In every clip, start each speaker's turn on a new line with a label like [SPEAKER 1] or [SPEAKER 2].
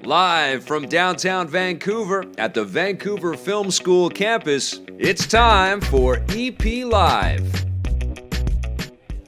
[SPEAKER 1] Live from downtown Vancouver at the Vancouver Film School campus, it's time for EP Live.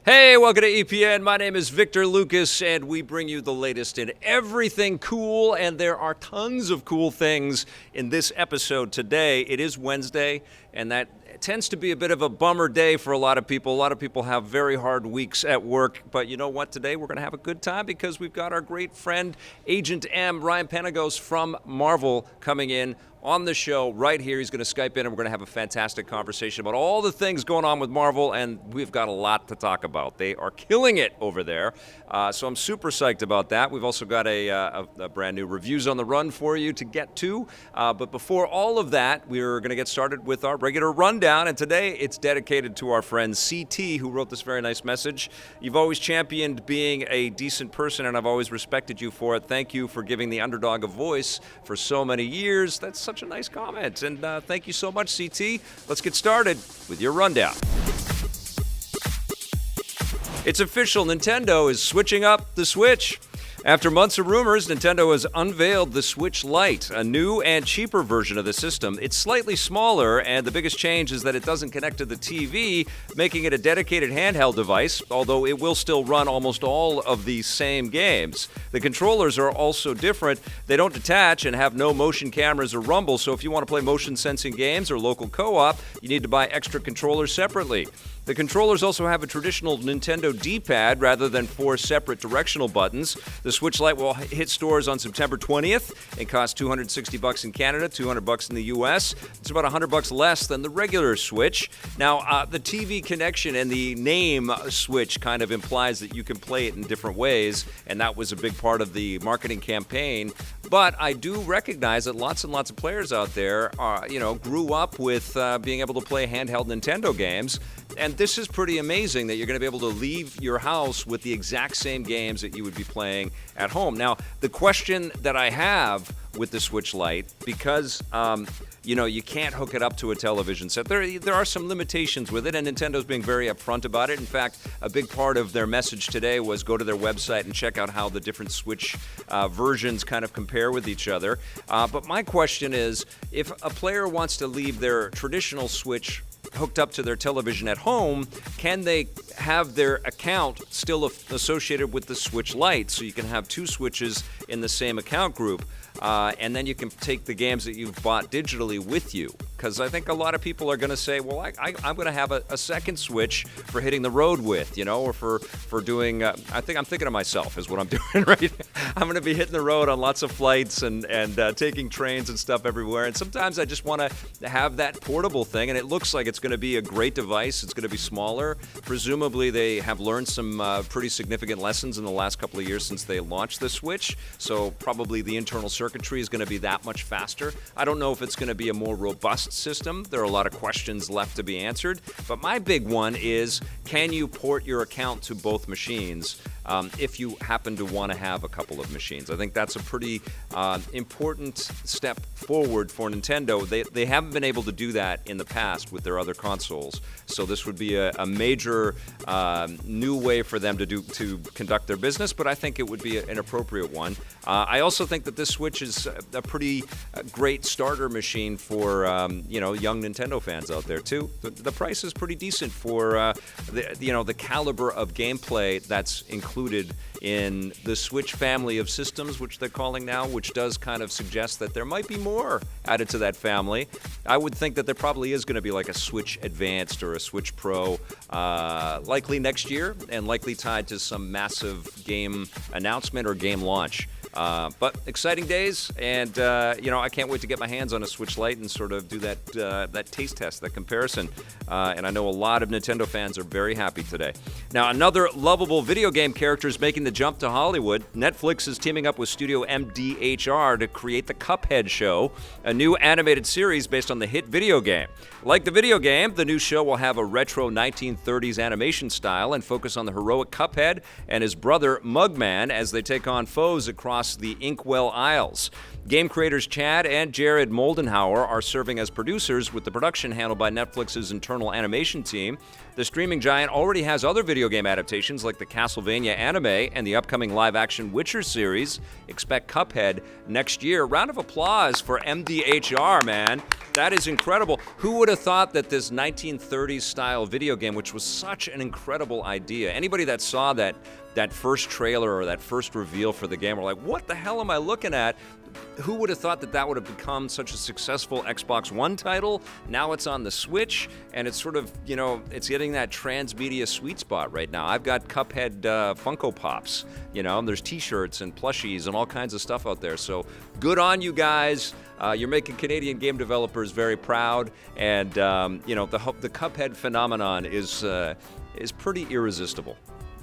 [SPEAKER 1] Hey, welcome to EPN. My name is Victor Lucas, and we bring you the latest in everything cool, and there are tons of cool things in this episode today. It is Wednesday, and that tends to be a bit of a bummer day for a lot of people. A lot of people have very hard weeks at work, but you know what? Today we're going to have a good time because we've got our great friend, Agent M, Ryan Penagos from Marvel, coming in on the show right here. He's going to Skype in, and we're going to have a fantastic conversation about all the things going on with Marvel, and we've got a lot to talk about. They are killing it over there, so I'm super psyched about that. We've also got a brand new Reviews on the Run for you to get to, but before all of that, we're going to get started with our regular rundown, and today it's dedicated to our friend CT, who wrote this very nice message. You've always championed being a decent person, and I've always respected you for it. Thank you for giving the underdog a voice for so many years. That's such a nice comment, and thank you so much, CT. Let's get started with your rundown. It's official, Nintendo is switching up the Switch. After months of rumors, Nintendo has unveiled the Switch Lite, a new and cheaper version of the system. It's slightly smaller, and the biggest change is that it doesn't connect to the TV, making it a dedicated handheld device, although it will still run almost all of the same games. The controllers are also different. They don't detach and have no motion cameras or rumble, so if you want to play motion-sensing games or local co-op, you need to buy extra controllers separately. The controllers also have a traditional Nintendo D-pad rather than 4 separate directional buttons. The Switch Lite will hit stores on September 20th. It costs $260 in Canada, $200 in the US. It's about $100 less than the regular Switch. Now, the TV connection and the name Switch kind of implies that you can play it in different ways, and that was a big part of the marketing campaign. But I do recognize that lots and lots of players out there, grew up with being able to play handheld Nintendo games. And this is pretty amazing that you're going to be able to leave your house with the exact same games that you would be playing at home. Now, the question that I have with the Switch Lite, because you can't hook it up to a television set. There are some limitations with it, and Nintendo's being very upfront about it. In fact, a big part of their message today was go to their website and check out how the different Switch versions kind of compare with each other. But my question is, if a player wants to leave their traditional Switch hooked up to their television at home, can they have their account still associated with the Switch Lite, so you can have 2 Switches in the same account group, and then you can take the games that you've bought digitally with you? Because I think a lot of people are going to say, well, I'm going to have a second Switch for hitting the road with, or for doing, I'm thinking of myself is what I'm doing right now. I'm going to be hitting the road on lots of flights and taking trains and stuff everywhere, and sometimes I just want to have that portable thing, and it looks like it's going to be a great device. It's going to be smaller. Presumably, they have learned some pretty significant lessons in the last couple of years since they launched the Switch, so probably the internal circuitry is going to be that much faster. I don't know if it's going to be a more robust system. There are a lot of questions left to be answered, but my big one is, can you port your account to both machines if you happen to want to have a couple of machines? I think that's a pretty important step forward for Nintendo. They haven't been able to do that in the past with their other consoles, so this would be a major new way for them to conduct their business, but I think it would be an appropriate one. I also think that this Switch is a pretty great starter machine for young Nintendo fans out there too. The price is pretty decent for the caliber of gameplay that's included in the Switch family of systems, which they're calling now, which does kind of suggest that there might be more added to that family. I would think that there probably is going to be like a Switch Advanced or a Switch Pro, likely next year, and likely tied to some massive game announcement or game launch. But exciting days, and I can't wait to get my hands on a Switch Lite and sort of do that taste test, that comparison. And I know a lot of Nintendo fans are very happy today. Now, another lovable video game character is making the jump to Hollywood. Netflix is teaming up with studio MDHR to create the Cuphead show, a new animated series based on the hit video game. Like the video game, the new show will have a retro 1930s animation style and focus on the heroic Cuphead and his brother Mugman as they take on foes across the Inkwell Isles. Game creators Chad and Jared Moldenhauer are serving as producers, with the production handled by Netflix's internal animation team. The streaming giant already has other video game adaptations like the Castlevania anime and the upcoming live-action Witcher series. Expect Cuphead next year. Round of applause for MDHR, man. That is incredible. Who would have thought that this 1930s style video game, which was such an incredible idea, anybody that saw that first trailer or that first reveal for the game were like, what the hell am I looking at? Who would have thought that that would have become such a successful Xbox One title? Now it's on the Switch, and it's sort of, it's getting that transmedia sweet spot right now. I've got Cuphead Funko Pops, there's t-shirts and plushies and all kinds of stuff out there. So good on you guys. You're making Canadian game developers very proud, and the Cuphead phenomenon is pretty irresistible.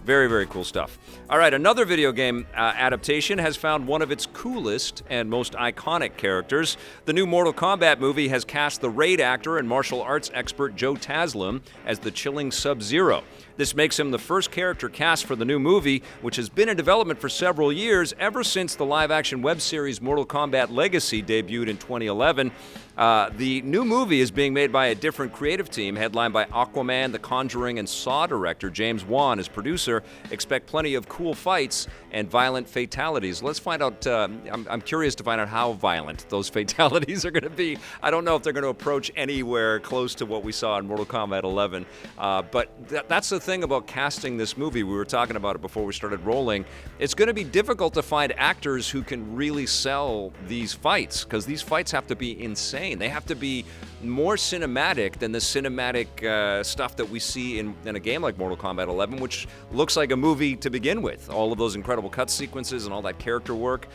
[SPEAKER 1] Very, very cool stuff. All right, another video game adaptation has found one of its coolest and most iconic characters. The new Mortal Kombat movie has cast the Raid actor and martial arts expert Joe Taslim as the chilling Sub-Zero. This makes him the first character cast for the new movie, which has been in development for several years, ever since the live-action web series Mortal Kombat Legacy debuted in 2011. The new movie is being made by a different creative team, headlined by Aquaman, The Conjuring, and Saw director James Wan as producer. Expect plenty of cool fights and violent fatalities. Let's find out. I'm curious to find out how violent those fatalities are going to be. I don't know if they're going to approach anywhere close to what we saw in Mortal Kombat 11. But that's the thing about casting this movie. We were talking about it before we started rolling. It's going to be difficult to find actors who can really sell these fights, because these fights have to be insane. They have to be more cinematic than the cinematic stuff that we see in a game like Mortal Kombat 11, which looks like a movie to begin with. All of those incredible cut sequences and all that character work.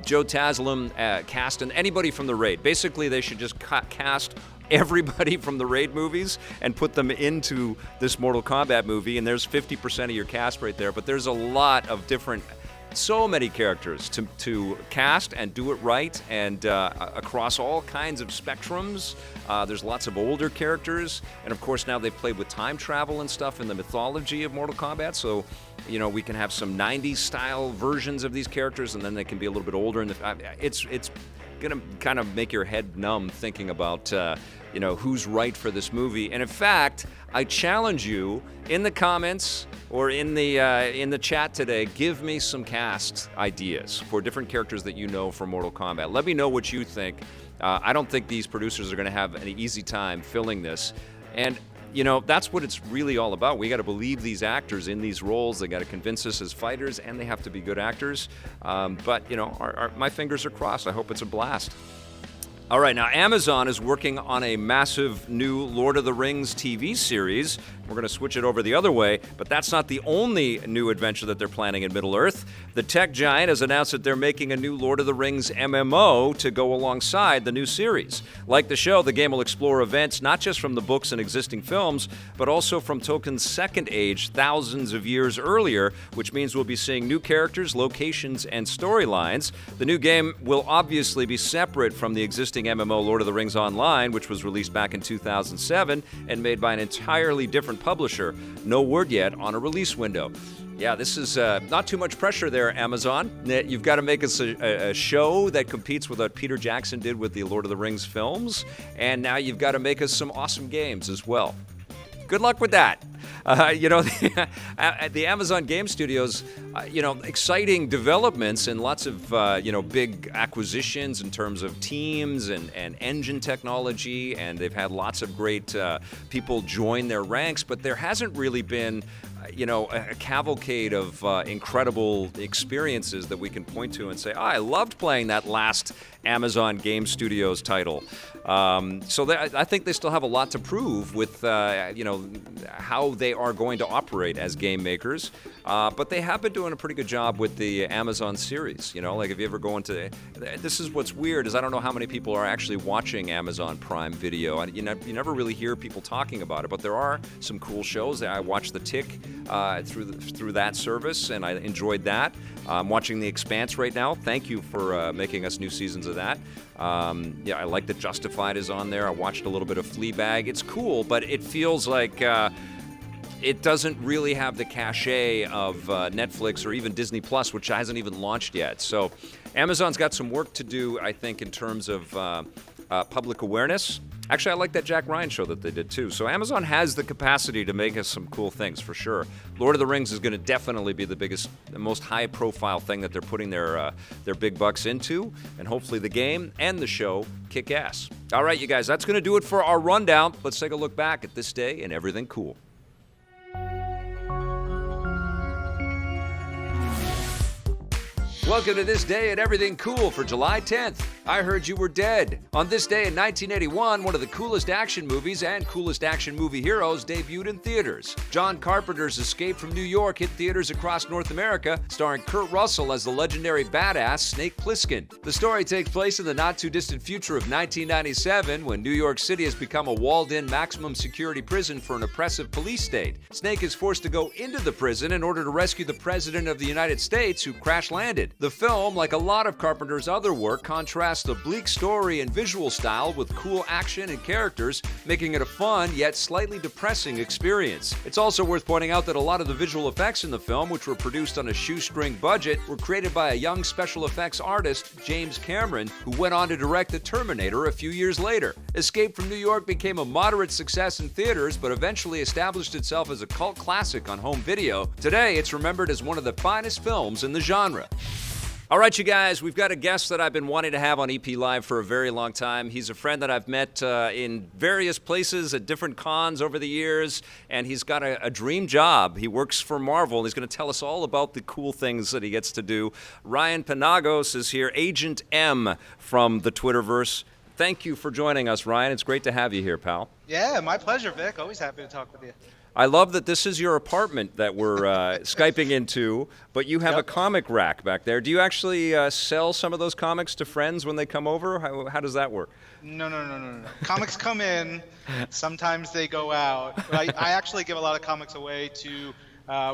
[SPEAKER 1] Joe Taslim cast, and anybody from the Raid. Basically, they should just cast everybody from the Raid movies and put them into this Mortal Kombat movie, and there's 50% of your cast right there. But there's a lot of different, so many characters to cast and do it right, and across all kinds of spectrums. There's lots of older characters, and of course now they've played with time travel and stuff in the mythology of Mortal Kombat, so we can have some 90s style versions of these characters, and then they can be a little bit older. It's gonna kind of make your head numb thinking about who's right for this movie. And in fact, I challenge you in the comments or in the chat today, give me some cast ideas for different characters that you know from Mortal Kombat. Let me know what you think. I don't think these producers are going to have an easy time filling this. And that's what it's really all about. We got to believe these actors in these roles. They got to convince us as fighters, and they have to be good actors. But my fingers are crossed. I hope it's a blast. All right, now Amazon is working on a massive new Lord of the Rings TV series. We're going to switch it over the other way, but that's not the only new adventure that they're planning in Middle-earth. The tech giant has announced that they're making a new Lord of the Rings MMO to go alongside the new series. Like the show, the game will explore events not just from the books and existing films, but also from Tolkien's Second Age thousands of years earlier, which means we'll be seeing new characters, locations, and storylines. The new game will obviously be separate from the existing MMO Lord of the Rings Online, which was released back in 2007 and made by an entirely different publisher. No word yet on a release window. Yeah, this is not too much pressure there, Amazon. You've got to make us a show that competes with what Peter Jackson did with the Lord of the Rings films, and now you've got to make us some awesome games as well. Good luck with that. The Amazon Game Studios, exciting developments and lots of, big acquisitions in terms of teams and engine technology, and they've had lots of great people join their ranks, but there hasn't really been a cavalcade of incredible experiences that we can point to and say, I loved playing that last Amazon Game Studios title. I think they still have a lot to prove with, how they are going to operate as game makers. But they have been doing a pretty good job with the Amazon series. Like if you ever go into, this is what's weird is I don't know how many people are actually watching Amazon Prime Video. You never really hear people talking about it, but there are some cool shows. I watched The Tick through that service, and I enjoyed that. I'm watching The Expanse right now. Thank you for making us new seasons of that. I like that Justified is on there. I watched a little bit of Fleabag. It's cool, but it feels like it doesn't really have the cachet of Netflix or even Disney Plus, which hasn't even launched yet. So Amazon's got some work to do, I think, in terms of public awareness. Actually, I like that Jack Ryan show that they did too. So Amazon has the capacity to make us some cool things for sure. Lord of the Rings is going to definitely be the most high-profile thing that they're putting their big bucks into, and hopefully the game and the show kick ass. All right, you guys, that's going to do it for our rundown. Let's take a look back at this day and everything cool. Welcome to This Day and Everything Cool for July 10th. I Heard You Were Dead. On this day in 1981, one of the coolest action movies and coolest action movie heroes debuted in theaters. John Carpenter's Escape from New York hit theaters across North America, starring Kurt Russell as the legendary badass Snake Plissken. The story takes place in the not-too-distant future of 1997, when New York City has become a walled-in maximum security prison for an oppressive police state. Snake is forced to go into the prison in order to rescue the President of the United States, who crash-landed. The film, like a lot of Carpenter's other work, contrasts the bleak story and visual style with cool action and characters, making it a fun yet slightly depressing experience. It's also worth pointing out that a lot of the visual effects in the film, which were produced on a shoestring budget, were created by a young special effects artist, James Cameron, who went on to direct The Terminator a few years later. Escape from New York became a moderate success in theaters, but eventually established itself as a cult classic on home video. Today, it's remembered as one of the finest films in the genre. All right, you guys, we've got a guest that I've been wanting to have on EP Live for a very long time. He's a friend that I've met in various places at different cons over the years, and he's got a dream job. He works for Marvel, and he's going to tell us all about the cool things that he gets to do. Ryan Penagos is here, Agent M from the Twitterverse. Thank you for joining us, Ryan. It's great to have you here, pal.
[SPEAKER 2] Yeah, my pleasure, Vic. Always happy to talk with you.
[SPEAKER 1] I love that this is your apartment that we're Skyping into, but you have a comic rack back there. Do you actually sell some of those comics to friends when they come over? How does that work?
[SPEAKER 2] No. Comics come in. Sometimes they go out. I actually give a lot of comics away to,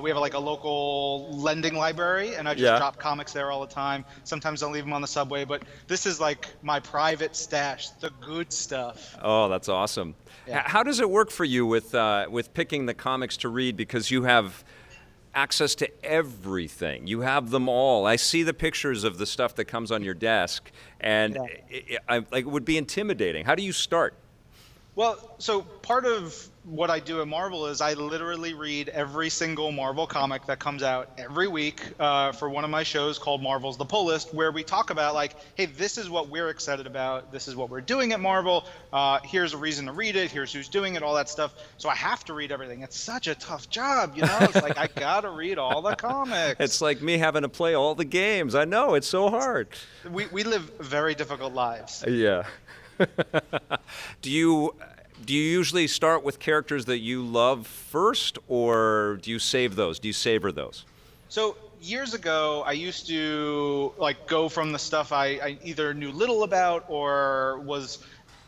[SPEAKER 2] we have like a local lending library, and I just drop comics there all the time. Sometimes I'll leave them on the subway, but this is like my private stash, the good stuff.
[SPEAKER 1] Oh, that's awesome. Yeah. How does it work for you with picking the comics to read, because you have access to everything? You have them all. I see the pictures of the stuff that comes on your desk, and it would be intimidating. How do you start?
[SPEAKER 2] Well, so part of what I do at Marvel is I literally read every single Marvel comic that comes out every week for one of my shows called Marvel's The Pull List, where we talk about like, hey, this is what we're excited about. This is what we're doing at Marvel. Here's a reason to read it. Here's who's doing it, all that stuff. So I have to read everything. It's such a tough job, you know? It's like, I got to read all the comics.
[SPEAKER 1] It's like me having to play all the games. I know, it's so hard.
[SPEAKER 2] We live very difficult lives.
[SPEAKER 1] Yeah. Do you usually start with characters that you love first, or do you save those? Do you savor those?
[SPEAKER 2] So years ago, I used to like go from the stuff I either knew little about or was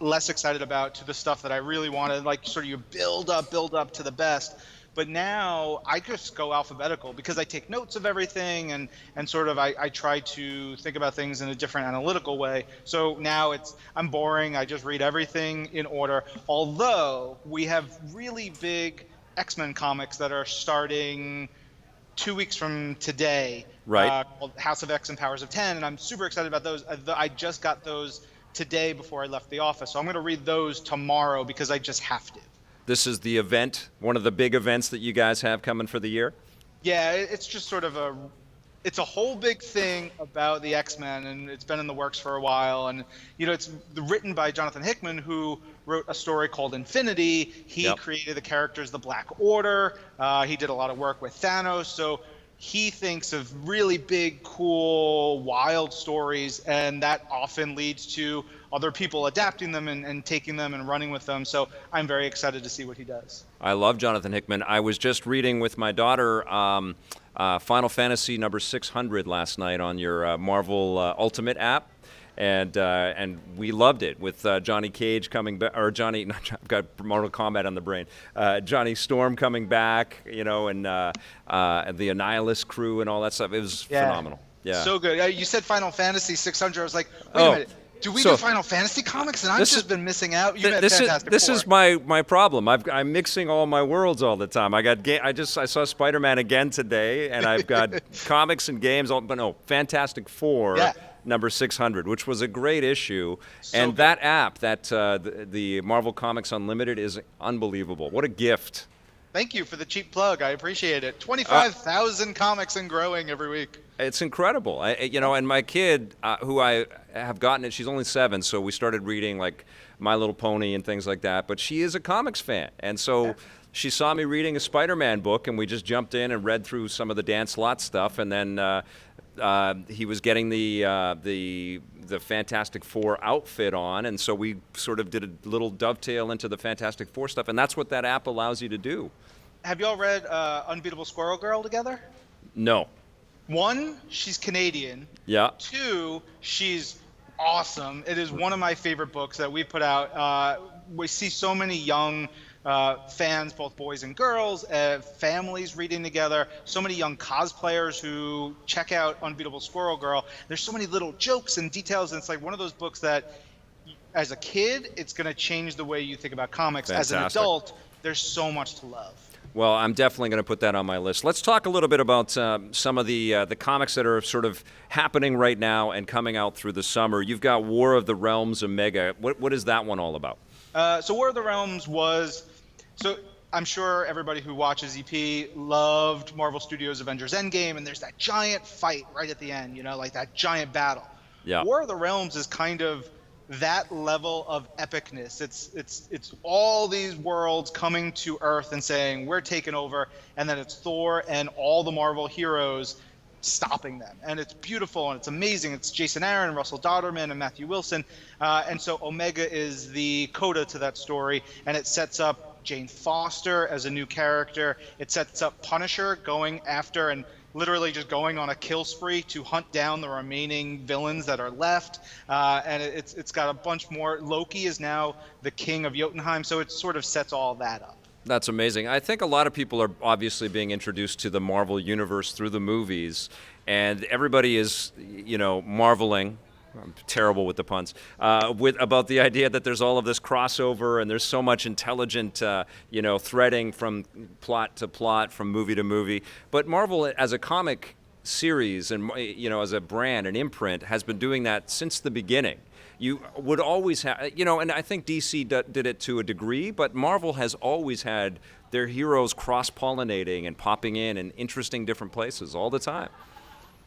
[SPEAKER 2] less excited about to the stuff that I really wanted. Like sort of you build up to the best. But now I just go alphabetical because I take notes of everything and sort of I try to think about things in a different analytical way. So now I'm boring. I just read everything in order. Although we have really big X-Men comics that are starting 2 weeks from today,
[SPEAKER 1] right?
[SPEAKER 2] Called House of X and Powers of 10, and I'm super excited about those. I just got those today before I left the office, so I'm going to read those tomorrow because I just have to.
[SPEAKER 1] This is the event, one of the big events that you guys have coming for the year?
[SPEAKER 2] Yeah, it's just sort of it's a whole big thing about the X-Men, and it's been in the works for a while. And, you know, it's written by Jonathan Hickman, who wrote a story called Infinity. He created the characters, the Black Order. He did a lot of work with Thanos. So he thinks of really big, cool, wild stories, and that often leads to other people adapting them and taking them and running with them. So I'm very excited to see what he does.
[SPEAKER 1] I love Jonathan Hickman. I was just reading with my daughter Final Fantasy number 600 last night on your Marvel Ultimate app. And we loved it with Johnny Cage coming back, or Johnny, I've got Mortal Kombat on the brain, Johnny Storm coming back, you know, and the Annihilus crew and all that stuff. It was phenomenal. Yeah.
[SPEAKER 2] So good. You said Final Fantasy 600. I was like, wait a minute. Do we
[SPEAKER 1] So
[SPEAKER 2] do Final Fantasy comics? And I've
[SPEAKER 1] this
[SPEAKER 2] just
[SPEAKER 1] is-
[SPEAKER 2] been missing out. You meant
[SPEAKER 1] This
[SPEAKER 2] Fantastic
[SPEAKER 1] this
[SPEAKER 2] Four.
[SPEAKER 1] is my problem. I'm mixing all my worlds all the time. I saw Spider-Man again today, and I've got comics and games. But no, Fantastic Four,
[SPEAKER 2] Yeah.
[SPEAKER 1] number 600, which was a great issue.
[SPEAKER 2] So
[SPEAKER 1] And
[SPEAKER 2] good.
[SPEAKER 1] that app, the Marvel Comics Unlimited, is unbelievable. What a gift!
[SPEAKER 2] Thank you for the cheap plug. I appreciate it. 25,000 comics and growing every week.
[SPEAKER 1] It's incredible. And my kid, who I have gotten it, she's only 7, so we started reading like My Little Pony and things like that. But she is a comics fan, and so she saw me reading a Spider-Man book, and we just jumped in and read through some of the Dan Slott stuff, and then he was getting the Fantastic Four outfit on, and so we sort of did a little dovetail into the Fantastic Four stuff, and that's what that app allows you to do.
[SPEAKER 2] Have y'all read Unbeatable Squirrel Girl together?
[SPEAKER 1] No.
[SPEAKER 2] 1, she's Canadian.
[SPEAKER 1] Yeah.
[SPEAKER 2] 2, she's awesome. It is one of my favorite books that we put out. We see so many young fans, both boys and girls, families reading together, so many young cosplayers who check out Unbeatable Squirrel Girl. There's so many little jokes and details, and it's like one of those books that, as a kid, it's going to change the way you think about comics. As an
[SPEAKER 1] Fantastic.
[SPEAKER 2] adult, there's so much to love.
[SPEAKER 1] Well, I'm definitely going to put that on my list. Let's talk a little bit about some of the comics that are sort of happening right now and coming out through the summer. You've got War of the Realms Omega. What is that one all about?
[SPEAKER 2] So War of the Realms was, so I'm sure everybody who watches EP loved Marvel Studios' Avengers Endgame, and there's that giant fight right at the end, like that giant battle.
[SPEAKER 1] Yeah.
[SPEAKER 2] War of the Realms is kind of that level of epicness. It's all these worlds coming to Earth and saying, we're taking over, and then it's Thor and all the Marvel heroes stopping them. And it's beautiful and it's amazing. It's Jason Aaron, Russell Dodderman, and Matthew Wilson. And so Omega is the coda to that story, and it sets up Jane Foster as a new character. It sets up Punisher going after and literally just going on a kill spree to hunt down the remaining villains that are left. And it's got a bunch more. Loki is now the king of Jotunheim, so it sort of sets all that up.
[SPEAKER 1] That's amazing. I think a lot of people are obviously being introduced to the Marvel Universe through the movies, and everybody is, marveling. I'm terrible with the puns. About the idea that there's all of this crossover and there's so much intelligent, threading from plot to plot, from movie to movie. But Marvel, as a comic series and as a brand, an imprint, has been doing that since the beginning. You would always have, and I think DC did it to a degree, but Marvel has always had their heroes cross-pollinating and popping in interesting different places all the time.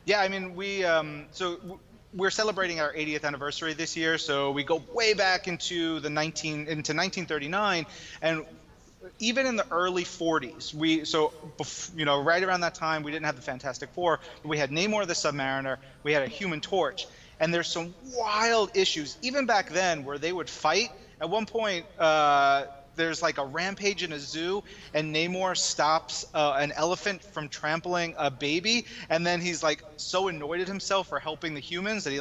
[SPEAKER 2] Yeah, I mean, we're celebrating our 80th anniversary this year, so we go way back into 1939, and even in the early 40s, right around that time, we didn't have the Fantastic Four, but we had Namor the Submariner, we had a Human Torch, and there's some wild issues, even back then, where they would fight. At one point, there's like a rampage in a zoo, and Namor stops an elephant from trampling a baby, and then he's like so annoyed at himself for helping the humans that he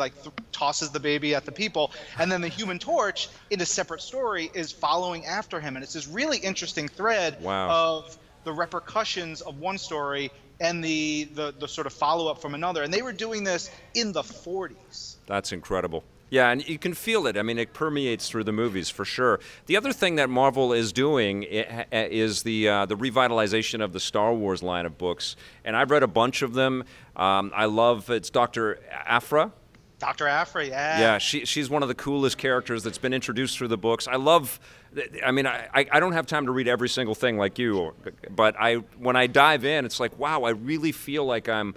[SPEAKER 2] tosses the baby at the people, and then the Human Torch, in a separate story, is following after him, and it's this really interesting thread of the repercussions of one story and the sort of follow-up from another, and they were doing this in the 40s.
[SPEAKER 1] That's incredible. Yeah, and you can feel it. I mean, it permeates through the movies for sure. The other thing that Marvel is doing is the revitalization of the Star Wars line of books, and I've read a bunch of them. I love it's Dr. Aphra.
[SPEAKER 2] Dr. Aphra, yeah.
[SPEAKER 1] Yeah, she's one of the coolest characters that's been introduced through the books. I don't have time to read every single thing like you, but when I dive in, it's like, wow, I really feel like I'm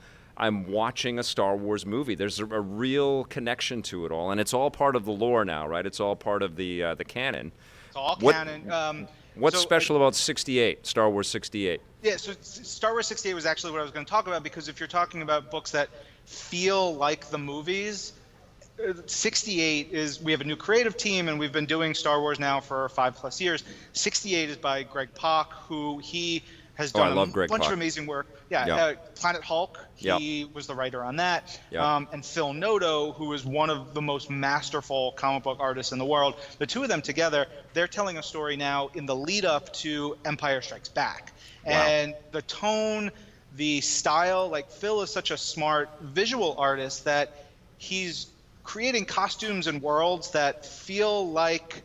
[SPEAKER 1] watching a Star Wars movie. There's a real connection to it all, and it's all part of the lore now, right? It's all part of the canon.
[SPEAKER 2] It's all canon.
[SPEAKER 1] What's special about 68, Star Wars 68?
[SPEAKER 2] Yeah, so Star Wars 68 was actually what I was going to talk about, because if you're talking about books that feel like the movies, 68 is, we have a new creative team, and we've been doing Star Wars now for 5+ years. 68 is by Greg Pak, who he has done a bunch of amazing work. Planet Hulk, he was the writer on that. And Phil Noto, who is one of the most masterful comic book artists in the world. The two of them together, they're telling a story now in the lead up to Empire Strikes Back. Wow. And the tone, the style, like Phil is such a smart visual artist that he's creating costumes and worlds that feel like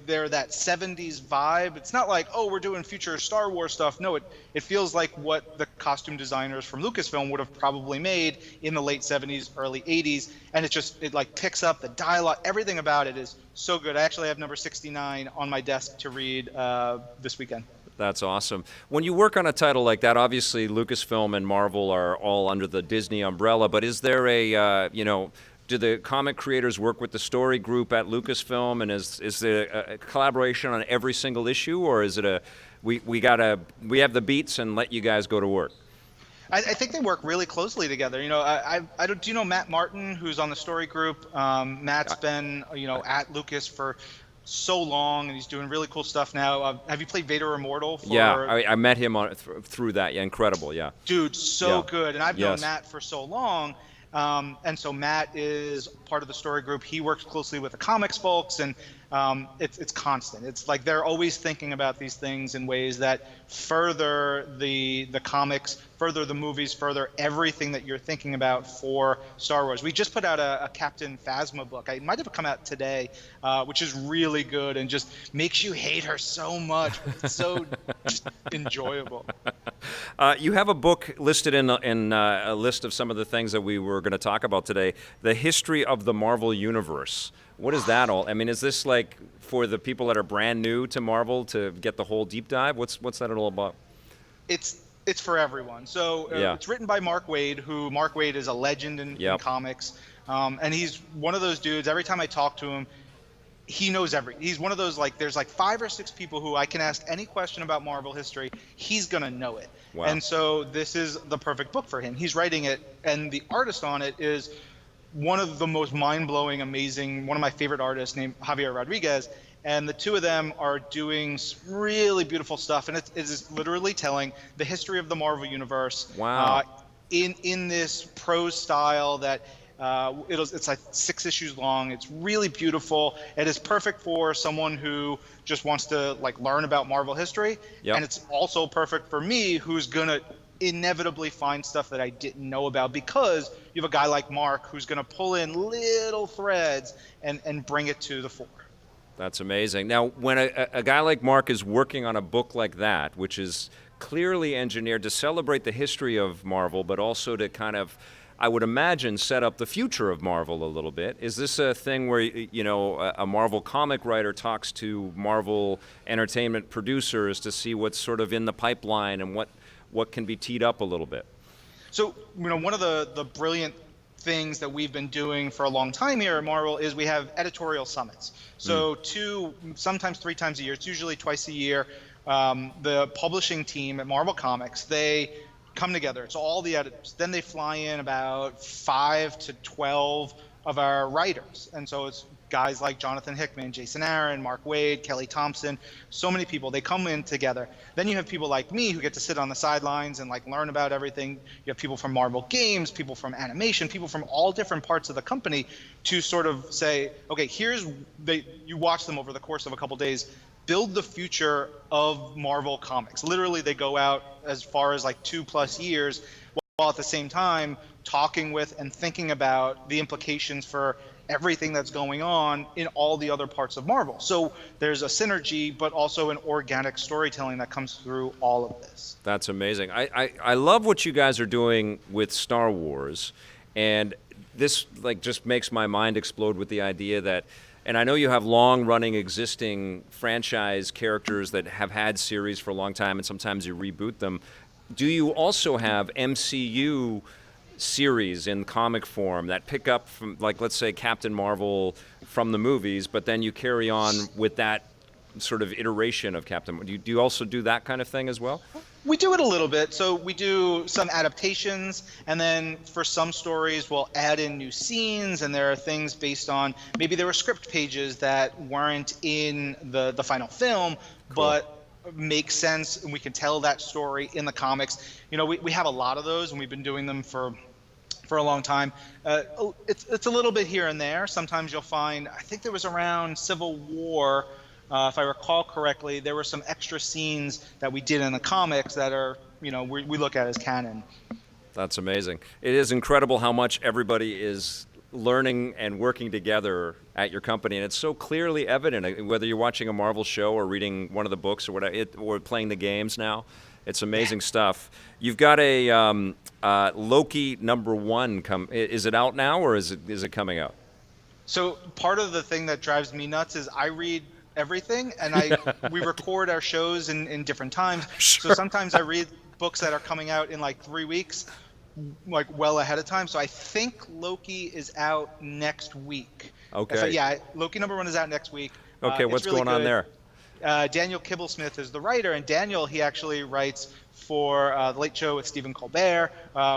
[SPEAKER 2] they're that 70s vibe. It's not like, oh, we're doing future Star Wars stuff. No, it feels like what the costume designers from Lucasfilm would have probably made in the late 70s, early 80s. And it like picks up the dialogue. Everything about it is so good. I actually have number 69 on my desk to read this weekend.
[SPEAKER 1] That's awesome. When you work on a title like that, obviously Lucasfilm and Marvel are all under the Disney umbrella, but is there a, do the comic creators work with the story group at Lucasfilm, and is there a collaboration on every single issue, or is it we have the beats and let you guys go to work?
[SPEAKER 2] I think they work really closely together. Do you know Matt Martin, who's on the story group? Matt's been at Lucas for so long, and he's doing really cool stuff now. Have you played Vader Immortal?
[SPEAKER 1] Yeah, I met him through that. Yeah, incredible. Yeah,
[SPEAKER 2] dude, good. And I've known Matt for so long. And so Matt is part of the story group. He works closely with the comics folks, and it's constant. It's like they're always thinking about these things in ways that further the comics, further the movies, further everything that you're thinking about for Star Wars. We just put out a Captain Phasma book. It might have come out today, which is really good and just makes you hate her so much. It's so just enjoyable.
[SPEAKER 1] You have a book listed in a list of some of the things that we were going to talk about today. The history of the Marvel Universe. What is that all? I mean, is this like for the people that are brand new to Marvel to get the whole deep dive? What's that all about?
[SPEAKER 2] It's for everyone. So it's written by Mark Waid, who Mark Waid is a legend in comics. And he's one of those dudes, every time I talk to him, he knows he's one of those, like, there's like 5 or 6 people who I can ask any question about Marvel history, he's gonna know it.
[SPEAKER 1] Wow.
[SPEAKER 2] And so this is the perfect book for him. He's writing it, and the artist on it is one of the most mind-blowing, amazing, one of my favorite artists named Javier Rodriguez. And the two of them are doing really beautiful stuff, and it is literally telling the history of the Marvel Universe.
[SPEAKER 1] Wow.
[SPEAKER 2] In this prose style that it's like 6 issues long. It's really beautiful. It is perfect for someone who just wants to like learn about Marvel history.
[SPEAKER 1] Yep.
[SPEAKER 2] And it's also perfect for me, who's gonna inevitably find stuff that I didn't know about, because you have a guy like Mark who's gonna pull in little threads and bring it to the fore.
[SPEAKER 1] That's amazing. Now, when a guy like Mark is working on a book like that, which is clearly engineered to celebrate the history of Marvel, but also to kind of, I would imagine, set up the future of Marvel a little bit. Is this a thing where, a Marvel comic writer talks to Marvel entertainment producers to see what's sort of in the pipeline and what can be teed up a little bit?
[SPEAKER 2] So, one of the brilliant things that we've been doing for a long time here at Marvel is we have editorial summits. So 2, sometimes 3 times a year, it's usually twice a year, the publishing team at Marvel Comics, they come together. It's all the editors. Then they fly in about 5 to 12 of our writers. And so it's guys like Jonathan Hickman, Jason Aaron, Mark Waid, Kelly Thompson, so many people. They come in together. Then you have people like me who get to sit on the sidelines and like learn about everything. You have people from Marvel Games, people from animation, people from all different parts of the company to sort of say, okay, you watch them over the course of a couple days, build the future of Marvel Comics. Literally, they go out as far as like 2+ years, while at the same time talking with and thinking about the implications for everything that's going on in all the other parts of Marvel. So there's a synergy, but also an organic storytelling that comes through all of this.
[SPEAKER 1] That's amazing. I love what you guys are doing with Star Wars, and this like just makes my mind explode with the idea that, and I know you have long-running existing franchise characters that have had series for a long time, and sometimes you reboot them. Do you also have MCU series in comic form that pick up from, like, let's say Captain Marvel from the movies, but then you carry on with that sort of iteration of Captain? Do you also do that kind of thing as well?
[SPEAKER 2] We do it a little bit. So we do some adaptations, and then for some stories we'll add in new scenes, and there are things based on, maybe there were script pages that weren't in the final film, cool, but make sense, and we can tell that story in the comics. We have a lot of those, and we've been doing them for a long time. It's a little bit here and there. Sometimes you'll find, I think there was around Civil War, if I recall correctly, there were some extra scenes that we did in the comics that are, we look at as canon.
[SPEAKER 1] That's amazing. It is incredible how much everybody is learning and working together at your company, and it's so clearly evident, whether you're watching a Marvel show or reading one of the books or whatever, or playing the games now. It's amazing stuff. You've got a Loki #1 come. Is it out now, or is it coming out?
[SPEAKER 2] So part of the thing that drives me nuts is I read everything, and we record our shows in different times.
[SPEAKER 1] Sure.
[SPEAKER 2] So sometimes I read books that are coming out in like 3 weeks, like well ahead of time. So I think Loki is out next week.
[SPEAKER 1] Okay.
[SPEAKER 2] So yeah, Loki #1 is out next week.
[SPEAKER 1] Okay, what's
[SPEAKER 2] really
[SPEAKER 1] going on there?
[SPEAKER 2] Daniel Kibblesmith is the writer, and Daniel, he actually writes for The Late Show with Stephen Colbert,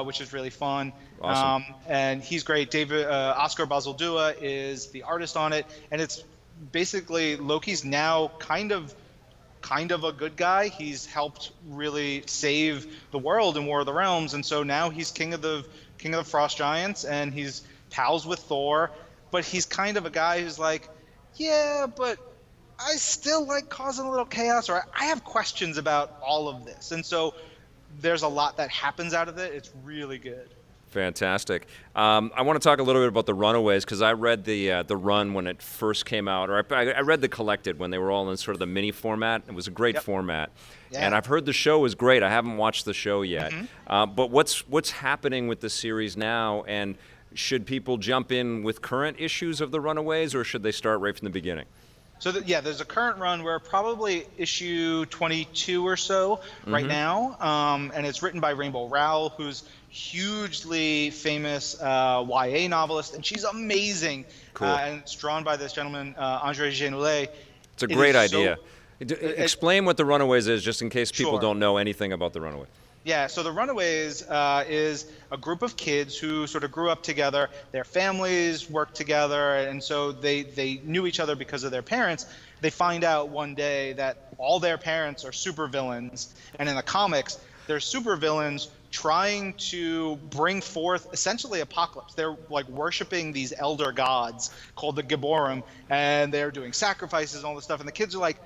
[SPEAKER 2] which is really fun.
[SPEAKER 1] Awesome.
[SPEAKER 2] And he's great. Oscar Bazaldua is the artist on it, and it's basically Loki's now kind of a good guy. He's helped really save the world in War of the Realms, and so now he's king of the Frost Giants, and he's pals with Thor, but he's kind of a guy who's like, yeah, but I still like causing a little chaos, or I have questions about all of this. And so there's a lot that happens out of it. It's really good.
[SPEAKER 1] Fantastic. I want to talk a little bit about the Runaways, because I read the run when it first came out, or I read the Collected when they were all in sort of the mini format. It was a great format.
[SPEAKER 2] Yeah.
[SPEAKER 1] And I've heard the show is great. I haven't watched the show yet. But what's happening with the series now, and should people jump in with current issues of the Runaways, or should they start right from the beginning?
[SPEAKER 2] So there's a current run. We're probably issue 22 or so right now, and it's written by Rainbow Rowell, who's hugely famous YA novelist, and she's amazing.
[SPEAKER 1] Cool.
[SPEAKER 2] And it's drawn by this gentleman, André Genoulet.
[SPEAKER 1] It's a great idea. Explain what the Runaways is, just in case people don't know anything about the Runaways.
[SPEAKER 2] Yeah, so the Runaways is a group of kids who sort of grew up together. Their families worked together, and so they knew each other because of their parents. They find out one day that all their parents are supervillains, and in the comics, they're supervillains trying to bring forth essentially apocalypse. They're like worshiping these elder gods called the Gibborim, and they're doing sacrifices and all this stuff, and the kids are like,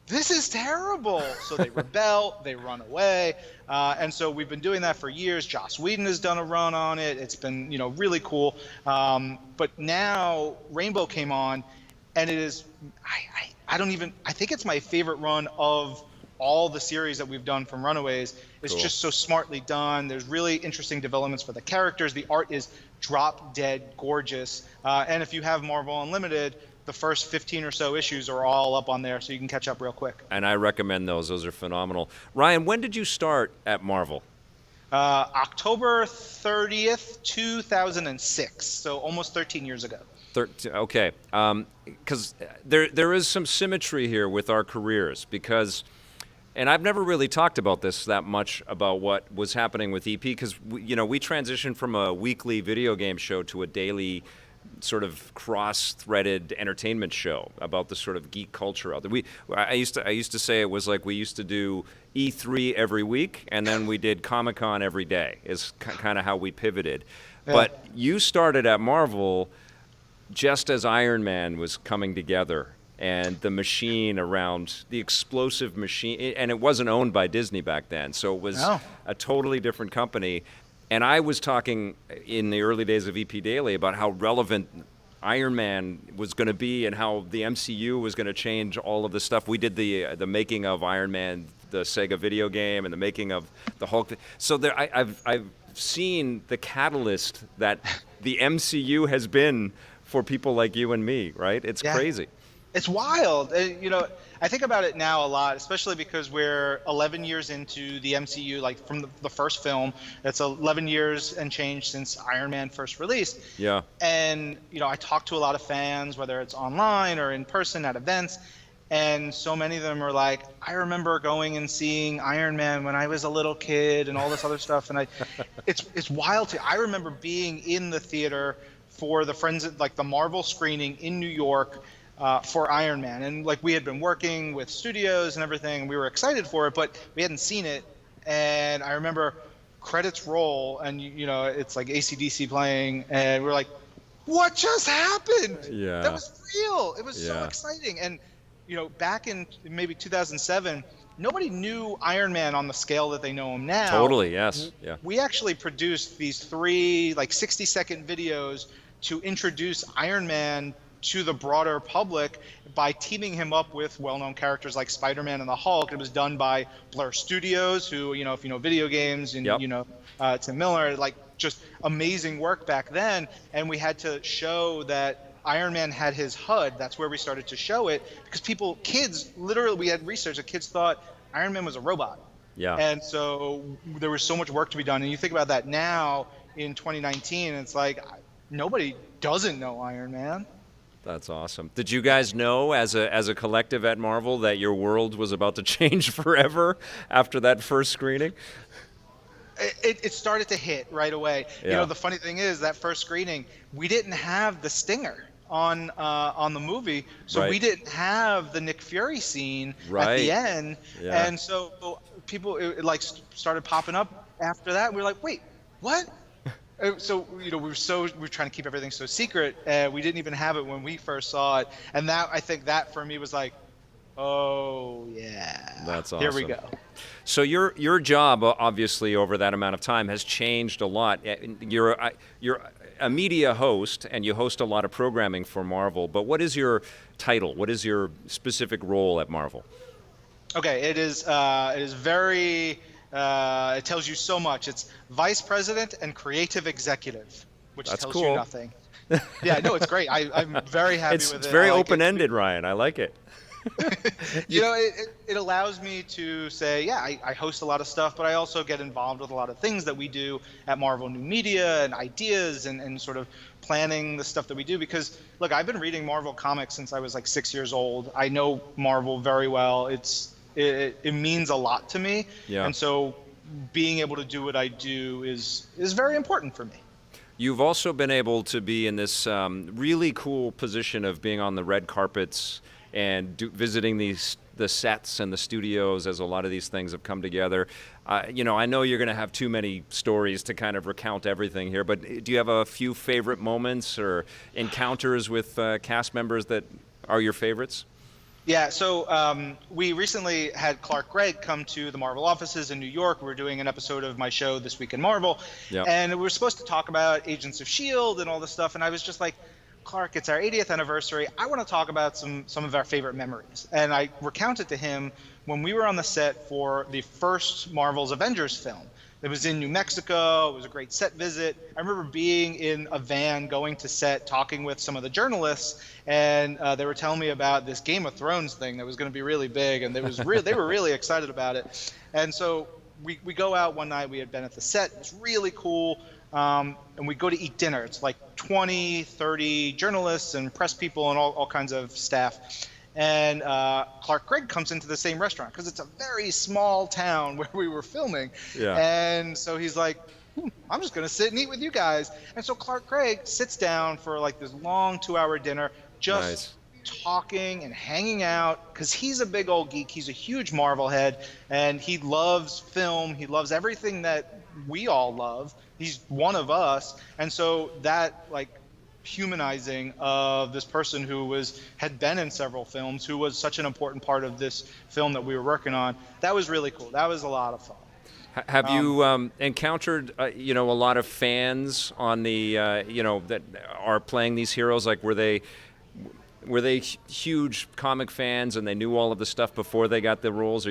[SPEAKER 2] this is terrible. So they rebel, they run away. And so we've been doing that for years. Joss Whedon has done a run on it. It's been, really cool. But now Rainbow came on, and it is, I think it's my favorite run of all the series that we've done from Runaways. It's just so smartly done. There's really interesting developments for the characters. The art is drop dead gorgeous. And if you have Marvel Unlimited, the first 15 or so issues are all up on there, so you can catch up real quick.
[SPEAKER 1] And I recommend those. Those are phenomenal. Ryan, when did you start at Marvel?
[SPEAKER 2] October 30th, 2006, so almost 13 years ago.
[SPEAKER 1] Okay. Because there is some symmetry here with our careers, because, and I've never really talked about this that much, about what was happening with EP, because we transitioned from a weekly video game show to a daily sort of cross-threaded entertainment show about the sort of geek culture out there. I used to say it was like we used to do E3 every week, and then we did Comic-Con every day, is kind of how we pivoted. Yeah. But you started at Marvel just as Iron Man was coming together, and the machine around, the explosive machine, and it wasn't owned by Disney back then, so it was a totally different company. And I was talking in the early days of EP Daily about how relevant Iron Man was going to be, and how the MCU was going to change all of the stuff. We did the making of Iron Man, the Sega video game, and the making of the Hulk. So I've seen the catalyst that the MCU has been for people like you and me, right? It's crazy.
[SPEAKER 2] It's wild. I think about it now a lot, especially because we're 11 years into the MCU, like from the first film. It's 11 years and change since Iron Man first released.
[SPEAKER 1] Yeah.
[SPEAKER 2] And, I talk to a lot of fans, whether it's online or in person at events, and so many of them are like, I remember going and seeing Iron Man when I was a little kid and all this other stuff. And it's wild. I remember being in the theater for the Marvel screening in New York, for Iron Man, and we had been working with studios and everything, and we were excited for it, but we hadn't seen it. And I remember credits roll, and it's like AC/DC playing, and we're like, what just happened?
[SPEAKER 1] Yeah,
[SPEAKER 2] that was real. It was so exciting. And back in maybe 2007, nobody knew Iron Man on the scale that they know him now.
[SPEAKER 1] Totally. Yes. Yeah.
[SPEAKER 2] We actually produced these 3 60-second videos to introduce Iron Man to the broader public by teaming him up with well-known characters like Spider-Man and the Hulk. It was done by Blur Studios, who, you know, if you know video games, and
[SPEAKER 1] Yep.
[SPEAKER 2] you know, Tim Miller, like just amazing work back then. And we had to show that Iron Man had his HUD. That's where we started to show it, because kids, literally, we had research that kids thought Iron Man was a robot.
[SPEAKER 1] Yeah.
[SPEAKER 2] And so there was so much work to be done. And you think about that now in 2019, it's like nobody doesn't know Iron Man.
[SPEAKER 1] That's awesome. Did you guys know as a collective at Marvel that your world was about to change forever after that first screening?
[SPEAKER 2] It started to hit right away.
[SPEAKER 1] Yeah.
[SPEAKER 2] You know, the funny thing is that first screening, we didn't have the stinger on the movie, so
[SPEAKER 1] Right.
[SPEAKER 2] we didn't have the Nick Fury scene at
[SPEAKER 1] Right.
[SPEAKER 2] the end,
[SPEAKER 1] Yeah.
[SPEAKER 2] and so people it like started popping up after that. We were like, wait, what? So, you know, we were trying to keep everything so secret. We didn't even have it when we first saw it, and that, I think that for me was like, oh yeah,
[SPEAKER 1] That's
[SPEAKER 2] Here we
[SPEAKER 1] awesome.
[SPEAKER 2] go.
[SPEAKER 1] So your job, obviously, over that amount of time has changed a lot. You're a media host, and you host a lot of programming for Marvel. But what is your title? What is your specific role at Marvel?
[SPEAKER 2] Okay, it is very. It tells you so much. It's vice president and creative executive, which
[SPEAKER 1] That's
[SPEAKER 2] tells
[SPEAKER 1] cool.
[SPEAKER 2] you nothing. Yeah, no, it's great. I'm very happy
[SPEAKER 1] It's
[SPEAKER 2] with it.
[SPEAKER 1] very
[SPEAKER 2] I like it.
[SPEAKER 1] open-ended, Ryan. I like it.
[SPEAKER 2] You know, it allows me to say, yeah, I host a lot of stuff, but I also get involved with a lot of things that we do at Marvel New Media and ideas and sort of planning the stuff that we do. Because, look, I've been reading Marvel comics since I was like 6 years old. I know Marvel very well. It means a lot to me.
[SPEAKER 1] Yeah.
[SPEAKER 2] And so being able to do what I do is very important for me.
[SPEAKER 1] You've also been able to be in this really cool position of being on the red carpets and visiting the sets and the studios as a lot of these things have come together. You know, I know you're going to have too many stories to kind of recount everything here, but do you have a few favorite moments or encounters with cast members that are your favorites?
[SPEAKER 2] Yeah, so we recently had Clark Gregg come to the Marvel offices in New York. We were doing an episode of my show, This Week in Marvel,
[SPEAKER 1] Yep.
[SPEAKER 2] and we were supposed to talk about Agents of S.H.I.E.L.D. and all this stuff, and I was just like, Clark, it's our 80th anniversary. I want to talk about some of our favorite memories. And I recounted to him when we were on the set for the first Marvel's Avengers film. It was in New Mexico. It was a great set visit. I remember being in a van going to set, talking with some of the journalists, and they were telling me about this Game of Thrones thing that was going to be really big, and they were really excited about it. And so we go out one night. We had been at the set. It was really cool. And we go to eat dinner. It's like 20, 30 journalists and press people and all kinds of staff. And Clark Gregg comes into the same restaurant because it's a very small town where we were filming.
[SPEAKER 1] Yeah.
[SPEAKER 2] And so he's like, I'm just going to sit and eat with you guys. And so Clark Gregg sits down for like this long 2-hour dinner, just
[SPEAKER 1] Nice.
[SPEAKER 2] talking and hanging out, because he's a big old geek. He's a huge Marvel head, and he loves film. He loves everything that we all love. He's one of us. And so that, like, humanizing of this person who had been in several films, who was such an important part of this film that we were working on, that was really cool. That was a lot of fun.
[SPEAKER 1] Have you encountered, a lot of fans on the, that are playing these heroes? Like, were they huge comic fans and they knew all of the stuff before they got the roles?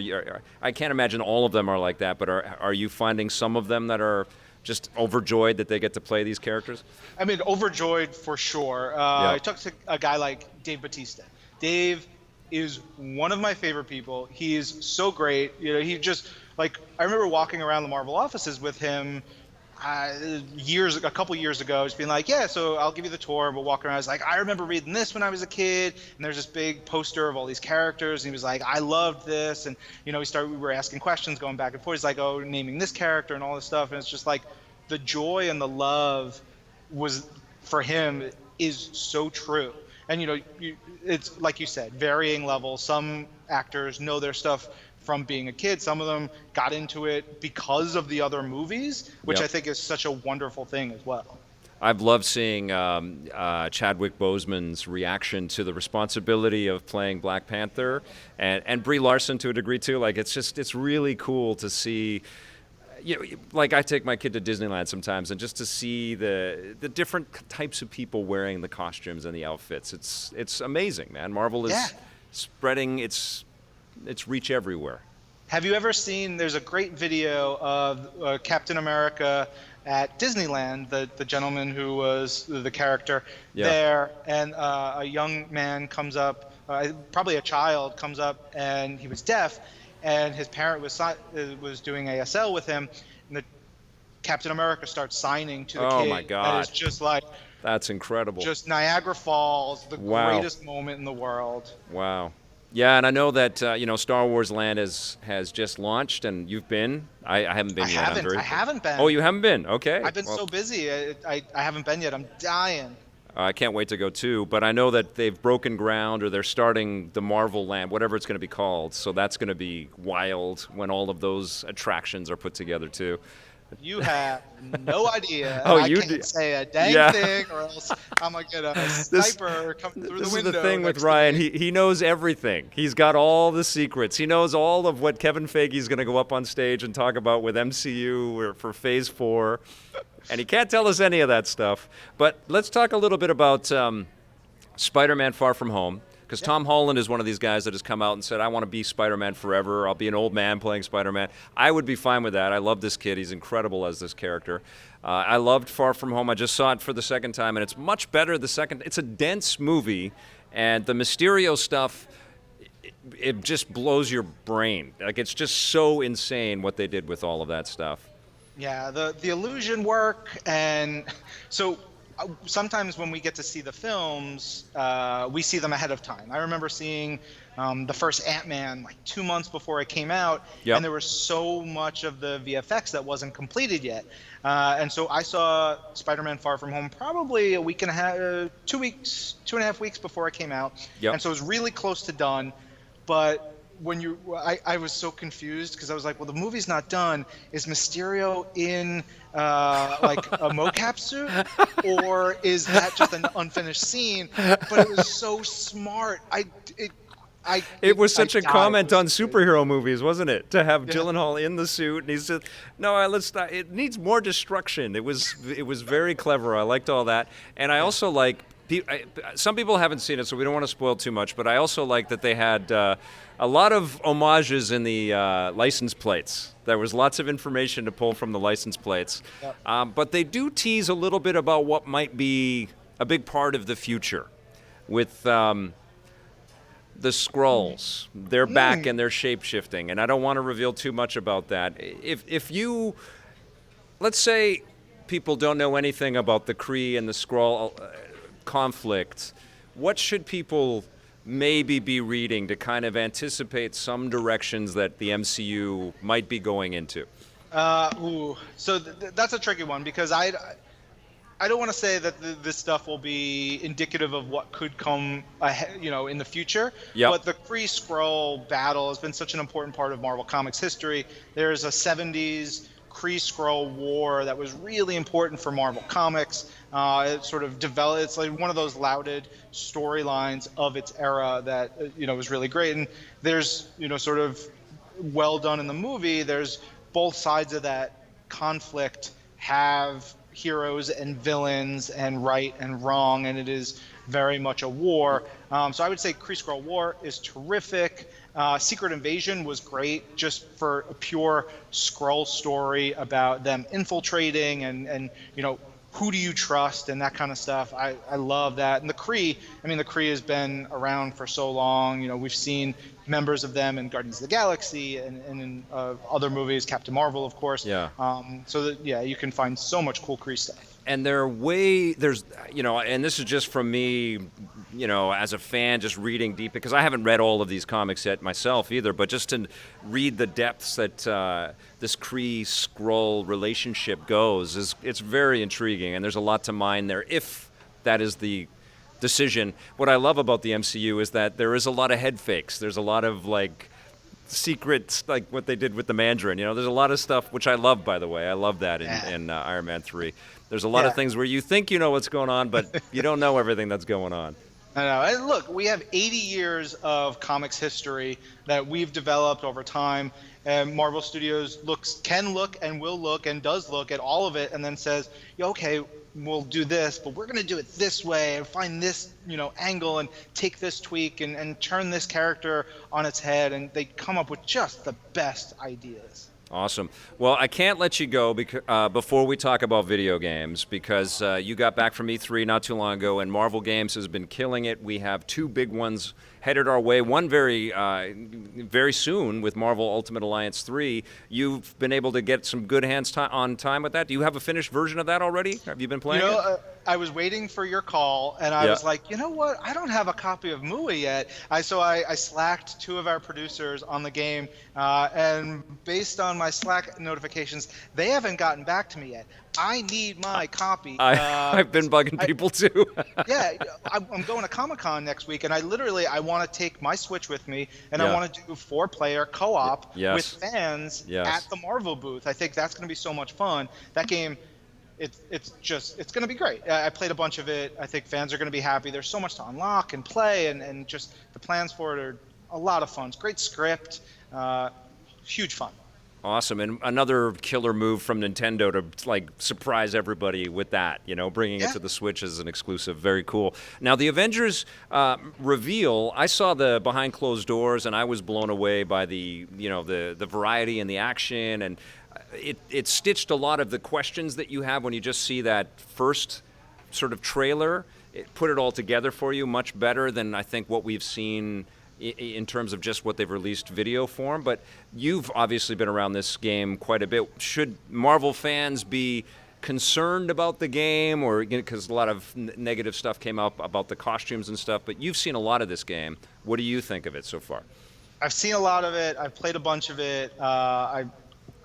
[SPEAKER 1] I can't imagine all of them are like that, but are you finding some of them that are just overjoyed that they get to play these characters?
[SPEAKER 2] I mean, overjoyed for sure.
[SPEAKER 1] Yeah.
[SPEAKER 2] I talked to a guy like Dave Bautista. Dave is one of my favorite people. He is so great. You know, he just, like, I remember walking around the Marvel offices with him a couple years ago, just being like, yeah, so I'll give you the tour. We'll walk around. I was like, I remember reading this when I was a kid, and there's this big poster of all these characters, and he was like, I loved this, and we were asking questions, going back and forth. He's like, oh, naming this character and all this stuff, and it's just like the joy and the love was, for him, is so true. And it's like you said, varying levels. Some actors know their stuff from being a kid. Some of them got into it because of the other movies, which
[SPEAKER 1] Yep.
[SPEAKER 2] I think is such a wonderful thing as well.
[SPEAKER 1] I've loved seeing Chadwick Boseman's reaction to the responsibility of playing Black Panther, and Brie Larson to a degree too. Like, it's really cool to see, like I take my kid to Disneyland sometimes, and just to see the different types of people wearing the costumes and the outfits, it's amazing, man. Marvel is spreading its reach everywhere.
[SPEAKER 2] Have you ever seen? There's a great video of Captain America at Disneyland, the gentleman who was the character there, and a young man comes up, probably a child comes up, and he was deaf. And his parent was doing ASL with him, and the Captain America starts signing to the kid.
[SPEAKER 1] Oh my God!
[SPEAKER 2] And it's just like,
[SPEAKER 1] that's incredible.
[SPEAKER 2] Just Niagara Falls, the greatest moment in the world.
[SPEAKER 1] Wow. Yeah, and I know that Star Wars Land has just launched, and you've been. I haven't been yet.
[SPEAKER 2] I haven't been.
[SPEAKER 1] Oh, you haven't been? Okay.
[SPEAKER 2] I've been so busy. I haven't been yet. I'm dying.
[SPEAKER 1] I can't wait to go too, but I know that they've broken ground, or they're starting the Marvel Land, whatever it's going to be called. So that's going to be wild when all of those attractions are put together too.
[SPEAKER 2] You have no idea.
[SPEAKER 1] Oh,
[SPEAKER 2] I can't say a dang thing, or else I'm gonna get a sniper come through the window.
[SPEAKER 1] This is the thing with Ryan. He knows everything. He's got all the secrets. He knows all of what Kevin Feige's going to go up on stage and talk about with MCU or for Phase 4. And he can't tell us any of that stuff. But let's talk a little bit about Spider-Man Far From Home, because Tom Holland is one of these guys that has come out and said, I want to be Spider-Man forever. I'll be an old man playing Spider-Man. I would be fine with that. I love this kid. He's incredible as this character. I loved Far From Home. I just saw it for the second time, and it's much better the second. It's a dense movie, and the Mysterio stuff, it just blows your brain. Like, it's just so insane what they did with all of that stuff.
[SPEAKER 2] Yeah, the illusion work, and so sometimes when we get to see the films, we see them ahead of time. I remember seeing the first Ant-Man like 2 months before it came out, and there was so much of the VFX that wasn't completed yet. And so I saw Spider-Man Far From Home probably a week and a half, 2 weeks, 2.5 weeks before it came out. And so it was really close to done, but when I was so confused because I was like, well, the movie's not done. Is Mysterio in like a mocap suit, or is that just an unfinished scene? But it was so smart. It
[SPEAKER 1] was such a comment on superhero movies, wasn't it? To have Gyllenhaal in the suit, and he said, "No, let's not. It needs more destruction." It was very clever. I liked all that, and I also like. Some people haven't seen it, so we don't want to spoil too much. But I also like that they had a lot of homages in the license plates. There was lots of information to pull from the license plates. But they do tease a little bit about what might be a big part of the future with the Skrulls. They're back and they're shape-shifting. And I don't want to reveal too much about that. If you, let's say people don't know anything about the Kree and the Skrull conflict, what should people maybe be reading to kind of anticipate some directions that the MCU might be going into?
[SPEAKER 2] So that's a tricky one, because I don't want to say that this stuff will be indicative of what could come ahead, in the future. But the Kree-Skrull battle has been such an important part of Marvel Comics history. There's a 70s Kree-Skrull war that was really important for Marvel Comics. It sort of developed. It's like one of those lauded storylines of its era that was really great. And there's sort of well done in the movie. There's both sides of that conflict have heroes and villains and right and wrong, and it is very much a war. So I would say Kree-Skrull War is terrific. Secret Invasion was great, just for a pure Skrull story about them infiltrating and who do you trust and that kind of stuff. I love that. And the Kree has been around for so long. We've seen members of them in Guardians of the Galaxy and in other movies, Captain Marvel, of course. You can find so much cool Kree stuff.
[SPEAKER 1] And there's, and this is just from me, as a fan, just reading deep, because I haven't read all of these comics yet myself either, but just to read the depths that this Kree-Skrull relationship goes, it's very intriguing, and there's a lot to mine there, if that is the decision. What I love about the MCU is that there is a lot of head fakes. There's a lot of, secrets, like what they did with the Mandarin. There's a lot of stuff, which I love, by the way. I love that in Iron Man 3. There's a lot of things where you think you know what's going on, but you don't know everything that's going on.
[SPEAKER 2] I know. And look, we have 80 years of comics history that we've developed over time, and Marvel Studios can look and will look and does look at all of it, and then says, "Yeah, okay, we'll do this, but we're going to do it this way and find this, angle and take this tweak and turn this character on its head," and they come up with just the best ideas.
[SPEAKER 1] Awesome. Well, I can't let you go before we talk about video games, because you got back from E3 not too long ago, and Marvel Games has been killing it. We have two big ones headed our way. One very soon with Marvel Ultimate Alliance 3. You've been able to get some good hands on time with that. Do you have a finished version of that already? Have you been playing it?
[SPEAKER 2] I was waiting for your call, and I was like, you know what? I don't have a copy of MUI yet. So I slacked two of our producers on the game, and based on my Slack notifications, they haven't gotten back to me yet. I need my copy.
[SPEAKER 1] I've been bugging people too.
[SPEAKER 2] Yeah, I'm going to Comic-Con next week, and I want to take my Switch with me, and I want to do 4-player co-op with fans at the Marvel booth. I think that's going to be so much fun. That game, it's going to be great. I played a bunch of it. I think fans are going to be happy. There's so much to unlock and play, and just the plans for it are a lot of fun. It's great script, huge fun.
[SPEAKER 1] Awesome, and another killer move from Nintendo to surprise everybody with that, bringing it to the Switch as an exclusive. Very cool. Now the Avengers reveal, I saw the behind closed doors, and I was blown away by the variety and the action, and it stitched a lot of the questions that you have when you just see that first sort of trailer. It put it all together for you much better than I think what we've seen in terms of just what they've released video form. But you've obviously been around this game quite a bit. Should Marvel fans be concerned about the game, or because a lot of negative stuff came up about the costumes and stuff, but you've seen a lot of this game. What do you think of it so far?
[SPEAKER 2] I've seen a lot of it. I've played a bunch of it.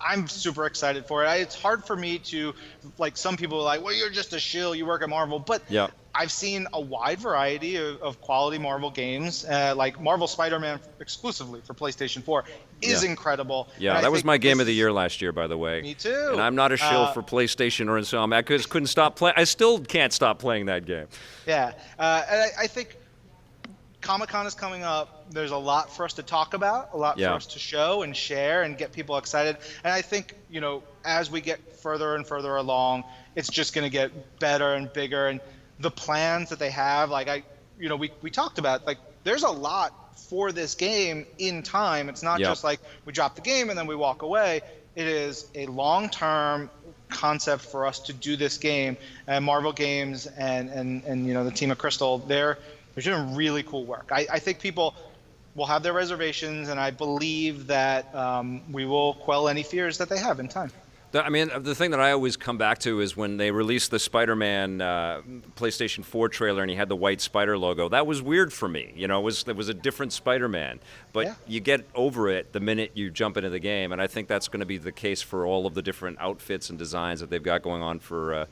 [SPEAKER 2] I'm super excited for it. It's hard for me to, some people are like, well, you're just a shill, you work at Marvel, but I've seen a wide variety of quality Marvel games, like Marvel Spider-Man exclusively for PlayStation 4 is incredible.
[SPEAKER 1] Yeah, that was my game of the year last year, by the way.
[SPEAKER 2] Me too.
[SPEAKER 1] And I'm not a shill for PlayStation or so. I just couldn't stop playing. I still can't stop playing that game.
[SPEAKER 2] Yeah, and I think Comic-Con is coming up. There's a lot for us to talk about, a lot for us to show and share and get people excited. And I think, as we get further and further along, it's just going to get better and bigger. And the plans that they have, we talked about, there's a lot for this game in time. It's not just like we drop the game and then we walk away. It is a long-term concept for us to do this game. And Marvel Games and the team of Crystal, they're doing really cool work. I think people will have their reservations, and I believe that we will quell any fears that they have in time.
[SPEAKER 1] The thing that I always come back to is when they released the Spider-Man PlayStation 4 trailer and he had the white spider logo. That was weird for me. It was a different Spider-Man. But you get over it the minute you jump into the game, and I think that's going to be the case for all of the different outfits and designs that they've got going on for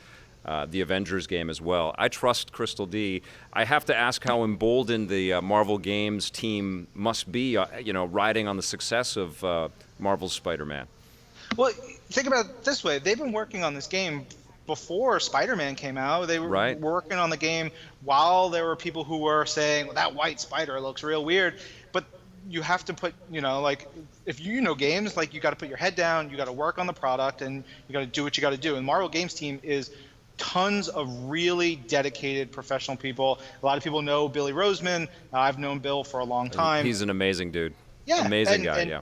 [SPEAKER 1] the Avengers game as well. I trust Crystal D. I have to ask how emboldened the Marvel Games team must be, riding on the success of Marvel's Spider-Man.
[SPEAKER 2] Well, think about it this way. They've been working on this game before Spider-Man came out. They were working on the game while there were people who were saying, well, that white spider looks real weird. But you have to put, if you know games, you got to put your head down, you got to work on the product, and you got to do what you got to do. And Marvel Games team is tons of really dedicated professional people. A lot of people know Billy Roseman. I've known Bill for a long time.
[SPEAKER 1] He's an amazing dude.
[SPEAKER 2] Yeah.
[SPEAKER 1] Amazing guy.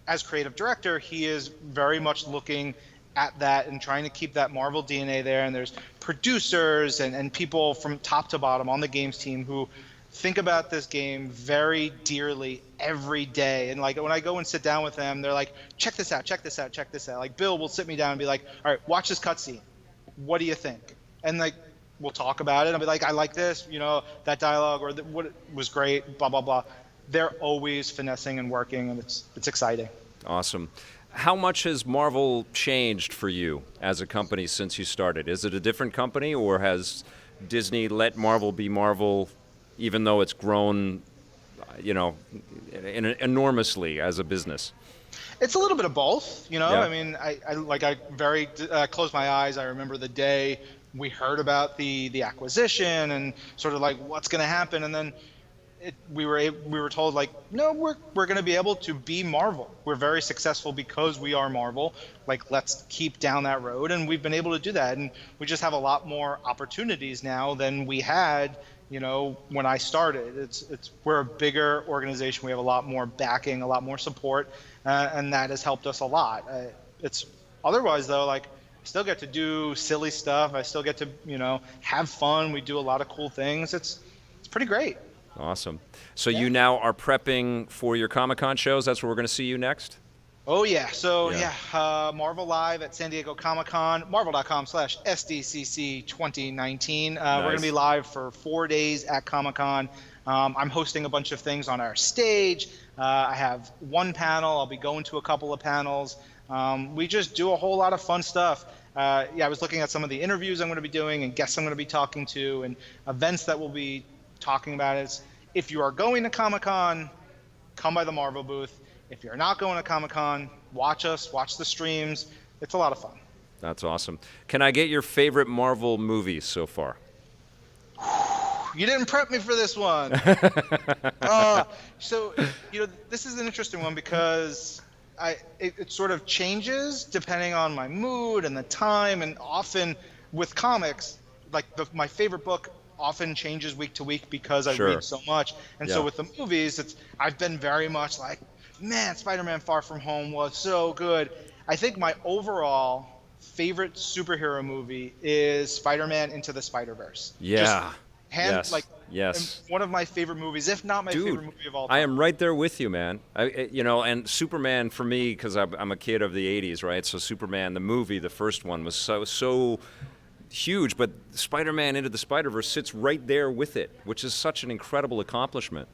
[SPEAKER 2] As creative director, he is very much looking at that and trying to keep that Marvel DNA there. And there's producers and people from top to bottom on the games team who think about this game very dearly every day. And when I go and sit down with them, they're like, check this out, check this out, check this out. Bill will sit me down and be like, all right, watch this cutscene. What do you think? And we'll talk about it. I'll be like, I like this, that dialogue, or what was great, blah, blah, blah. They're always finessing and working, and it's exciting.
[SPEAKER 1] Awesome. How much has Marvel changed for you as a company since you started? Is it a different company, or has Disney let Marvel be Marvel, even though it's grown, enormously as a business?
[SPEAKER 2] It's a little bit of both, you know.
[SPEAKER 1] Yeah.
[SPEAKER 2] I mean, I very close my eyes. I remember the day we heard about the acquisition and sort of like what's going to happen, and then we were told like, no, we're going to be able to be Marvel. We're very successful because we are Marvel. Like, let's keep down that road, and we've been able to do that, and we just have a lot more opportunities now than we had, you know, when I started. We're a bigger organization. We have a lot more backing, a lot more support, and that has helped us a lot. It's otherwise though, like, I still get to do silly stuff. I still get to, you know, have fun. We do a lot of cool things. It's pretty great.
[SPEAKER 1] Awesome. So you now are prepping for your Comic-Con shows. That's where we're going to see you next?
[SPEAKER 2] Oh, yeah. So, Marvel Live at San Diego Comic-Con, marvel.com/SDCC 2019. Nice. We're going to be live for 4 days at Comic-Con. I'm hosting a bunch of things on our stage. I have one panel. I'll be going to a couple of panels. We just do a whole lot of fun stuff. I was looking at some of the interviews I'm going to be doing and guests I'm going to be talking to and events that we'll be talking about. Is if you are going to Comic-Con, come by the Marvel booth. If you're not going to Comic-Con, watch us, watch the streams. It's a lot of fun.
[SPEAKER 1] That's awesome. Can I get your favorite Marvel movies so far?
[SPEAKER 2] You didn't prep me for this one. So, you know, this is an interesting one because it sort of changes depending on my mood and the time, and often with comics, like my favorite book often changes week to week because I read so much. And so with the movies, I've been very much like, man, Spider-Man Far From Home was so good. I think my overall favorite superhero movie is Spider-Man Into the Spider-Verse.
[SPEAKER 1] Yeah.
[SPEAKER 2] Yes. One of my favorite movies, if not my favorite movie of all time.
[SPEAKER 1] I am right there with you, man. And Superman for me, because I'm a kid of the 80s, right? So Superman, the movie, the first one, was so huge, but Spider-Man Into the Spider-Verse sits right there with it, which is such an incredible accomplishment.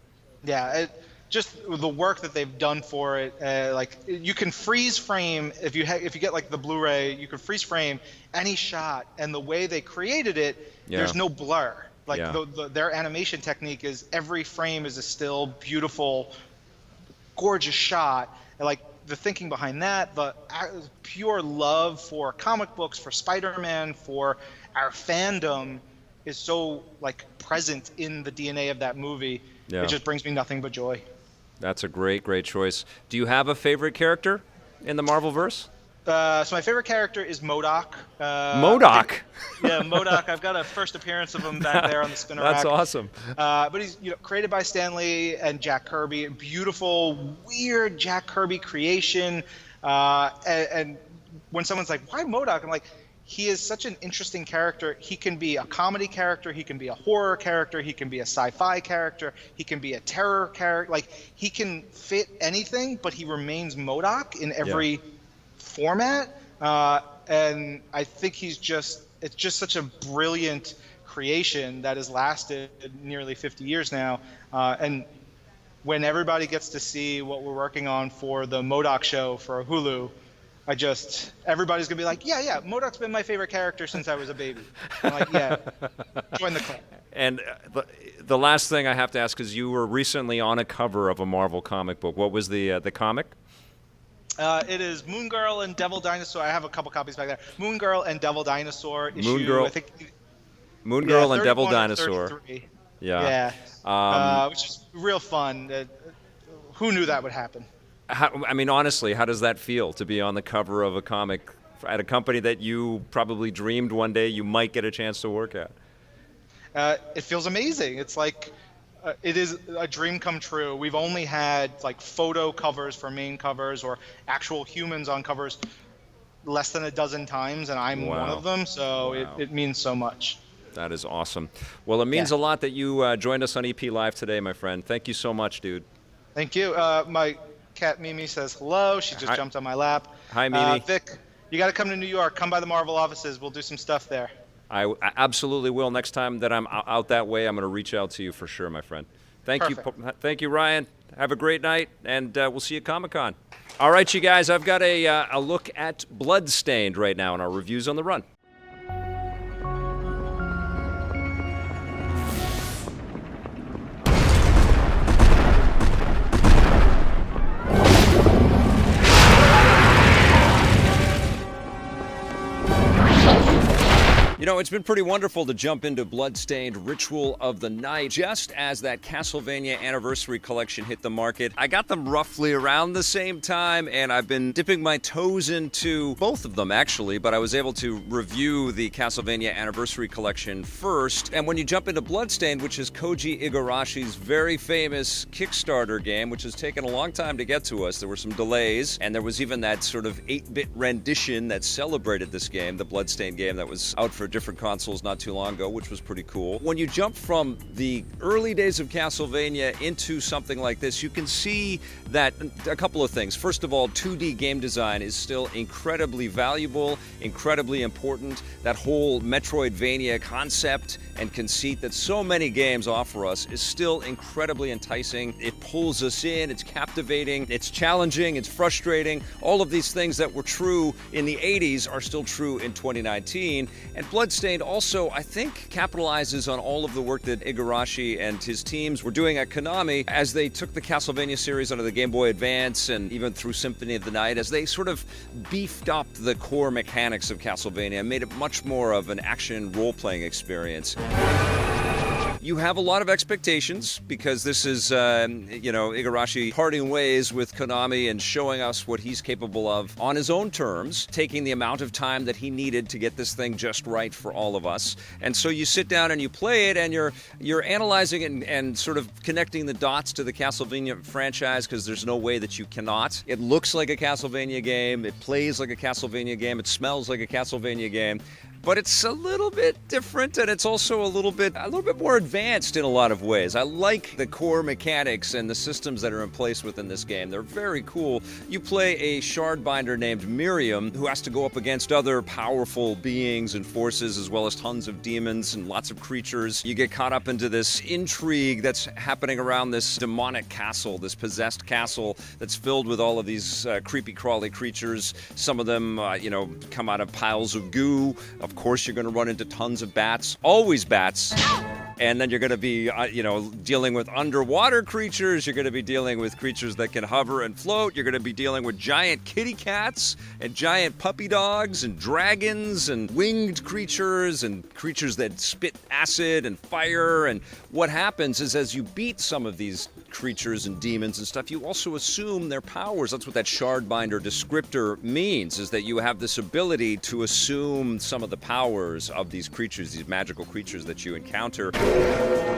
[SPEAKER 2] Yeah, just the work that they've done for it. Like, you can freeze frame if you get like the Blu-ray, you can freeze frame any shot, and the way they created it, there's no blur. Like their animation technique is every frame is a still, beautiful, gorgeous shot. And like the thinking behind that, the pure love for comic books, for Spider-Man, for our fandom is so like present in the DNA of that movie. It just brings me nothing but joy. That's
[SPEAKER 1] a great choice. Do you have a favorite character in the Marvelverse?
[SPEAKER 2] So my favorite character is MODOK.
[SPEAKER 1] MODOK?
[SPEAKER 2] MODOK. I've got a first appearance of him back there on the spinner rack.
[SPEAKER 1] That's awesome.
[SPEAKER 2] But he's created by Stan Lee and Jack Kirby. Beautiful, weird Jack Kirby creation. And when someone's like, why MODOK? I'm like, he is such an interesting character. He can be a comedy character. He can be a horror character. He can be a sci-fi character. He can be a terror character. Like, he can fit anything, but he remains MODOK in every format. And I think it's just such a brilliant creation that has lasted nearly 50 years now. And when everybody gets to see what we're working on for the MODOK show for Hulu, everybody's gonna be like, yeah, MODOK's been my favorite character since I was a baby. I'm like, yeah, join the club.
[SPEAKER 1] And the last thing I have to ask is, you were recently on a cover of a Marvel comic book. What was the comic?
[SPEAKER 2] It is Moon Girl and Devil Dinosaur. I have a couple copies back there. Moon Girl and Devil Dinosaur issue.
[SPEAKER 1] Moon Girl and Devil Dinosaur.
[SPEAKER 2] Yeah. Which is real fun. Who knew that would happen?
[SPEAKER 1] Honestly, how does that feel to be on the cover of a comic at a company that you probably dreamed one day you might get a chance to work at?
[SPEAKER 2] It feels amazing. It's like it is a dream come true. We've only had like photo covers for main covers or actual humans on covers less than a dozen times, and I'm one of them, so it means so much.
[SPEAKER 1] That is awesome. Well, it means a lot that you joined us on EP Live today, my friend. Thank you so much, dude.
[SPEAKER 2] Thank you. My cat Mimi says hello. She just jumped on my lap.
[SPEAKER 1] Hi, Mimi.
[SPEAKER 2] Vic, you got to come to New York. Come by the Marvel offices. We'll do some stuff there. I
[SPEAKER 1] absolutely will. Next time that I'm out that way, I'm going to reach out to you for sure, my friend. Thank you, Ryan. Have a great night, and we'll see you at Comic-Con. All right, you guys, I've got a look at Bloodstained right now in our reviews on the run. It's been pretty wonderful to jump into Bloodstained Ritual of the Night just as that Castlevania Anniversary Collection hit the market. I got them roughly around the same time, and I've been dipping my toes into both of them, actually, but I was able to review the Castlevania Anniversary Collection first. And when you jump into Bloodstained, which is Koji Igarashi's very famous Kickstarter game, which has taken a long time to get to us, there were some delays, and there was even that sort of 8-bit rendition that celebrated this game, the Bloodstained game that was out for different consoles not too long ago, which was pretty cool. When you jump from the early days of Castlevania into something like this, you can see that a couple of things. First of all, 2D game design is still incredibly valuable, incredibly important. That whole Metroidvania concept and conceit that so many games offer us is still incredibly enticing. It pulls us in, it's captivating, it's challenging, it's frustrating. All of these things that were true in the 80s are still true in 2019. And Bloodstained also, I think, capitalizes on all of the work that Igarashi and his teams were doing at Konami as they took the Castlevania series onto the Game Boy Advance and even through Symphony of the Night, as they sort of beefed up the core mechanics of Castlevania and made it much more of an action role-playing experience. You have a lot of expectations because this is, Igarashi parting ways with Konami and showing us what he's capable of on his own terms, taking the amount of time that he needed to get this thing just right for all of us. And so you sit down and you play it, and you're analyzing it and sort of connecting the dots to the Castlevania franchise, because there's no way that you cannot. It looks like a Castlevania game, it plays like a Castlevania game, it smells like a Castlevania game. But it's a little bit different, and it's also a little bit more advanced in a lot of ways. I like the core mechanics and the systems that are in place within this game. They're very cool. You play a shardbinder named Miriam, who has to go up against other powerful beings and forces, as well as tons of demons and lots of creatures. You get caught up into this intrigue that's happening around this demonic castle, this possessed castle that's filled with all of these creepy crawly creatures. Some of them, come out of piles of goo. Of course, you're going to run into tons of bats, always bats. And then you're going to be, dealing with underwater creatures. You're going to be dealing with creatures that can hover and float. You're going to be dealing with giant kitty cats and giant puppy dogs and dragons and winged creatures and creatures that spit acid and fire. And what happens is, as you beat some of these creatures and demons and stuff, you also assume their powers. That's what that shardbinder descriptor means, is that you have this ability to assume some of the powers of these creatures, these magical creatures that you encounter,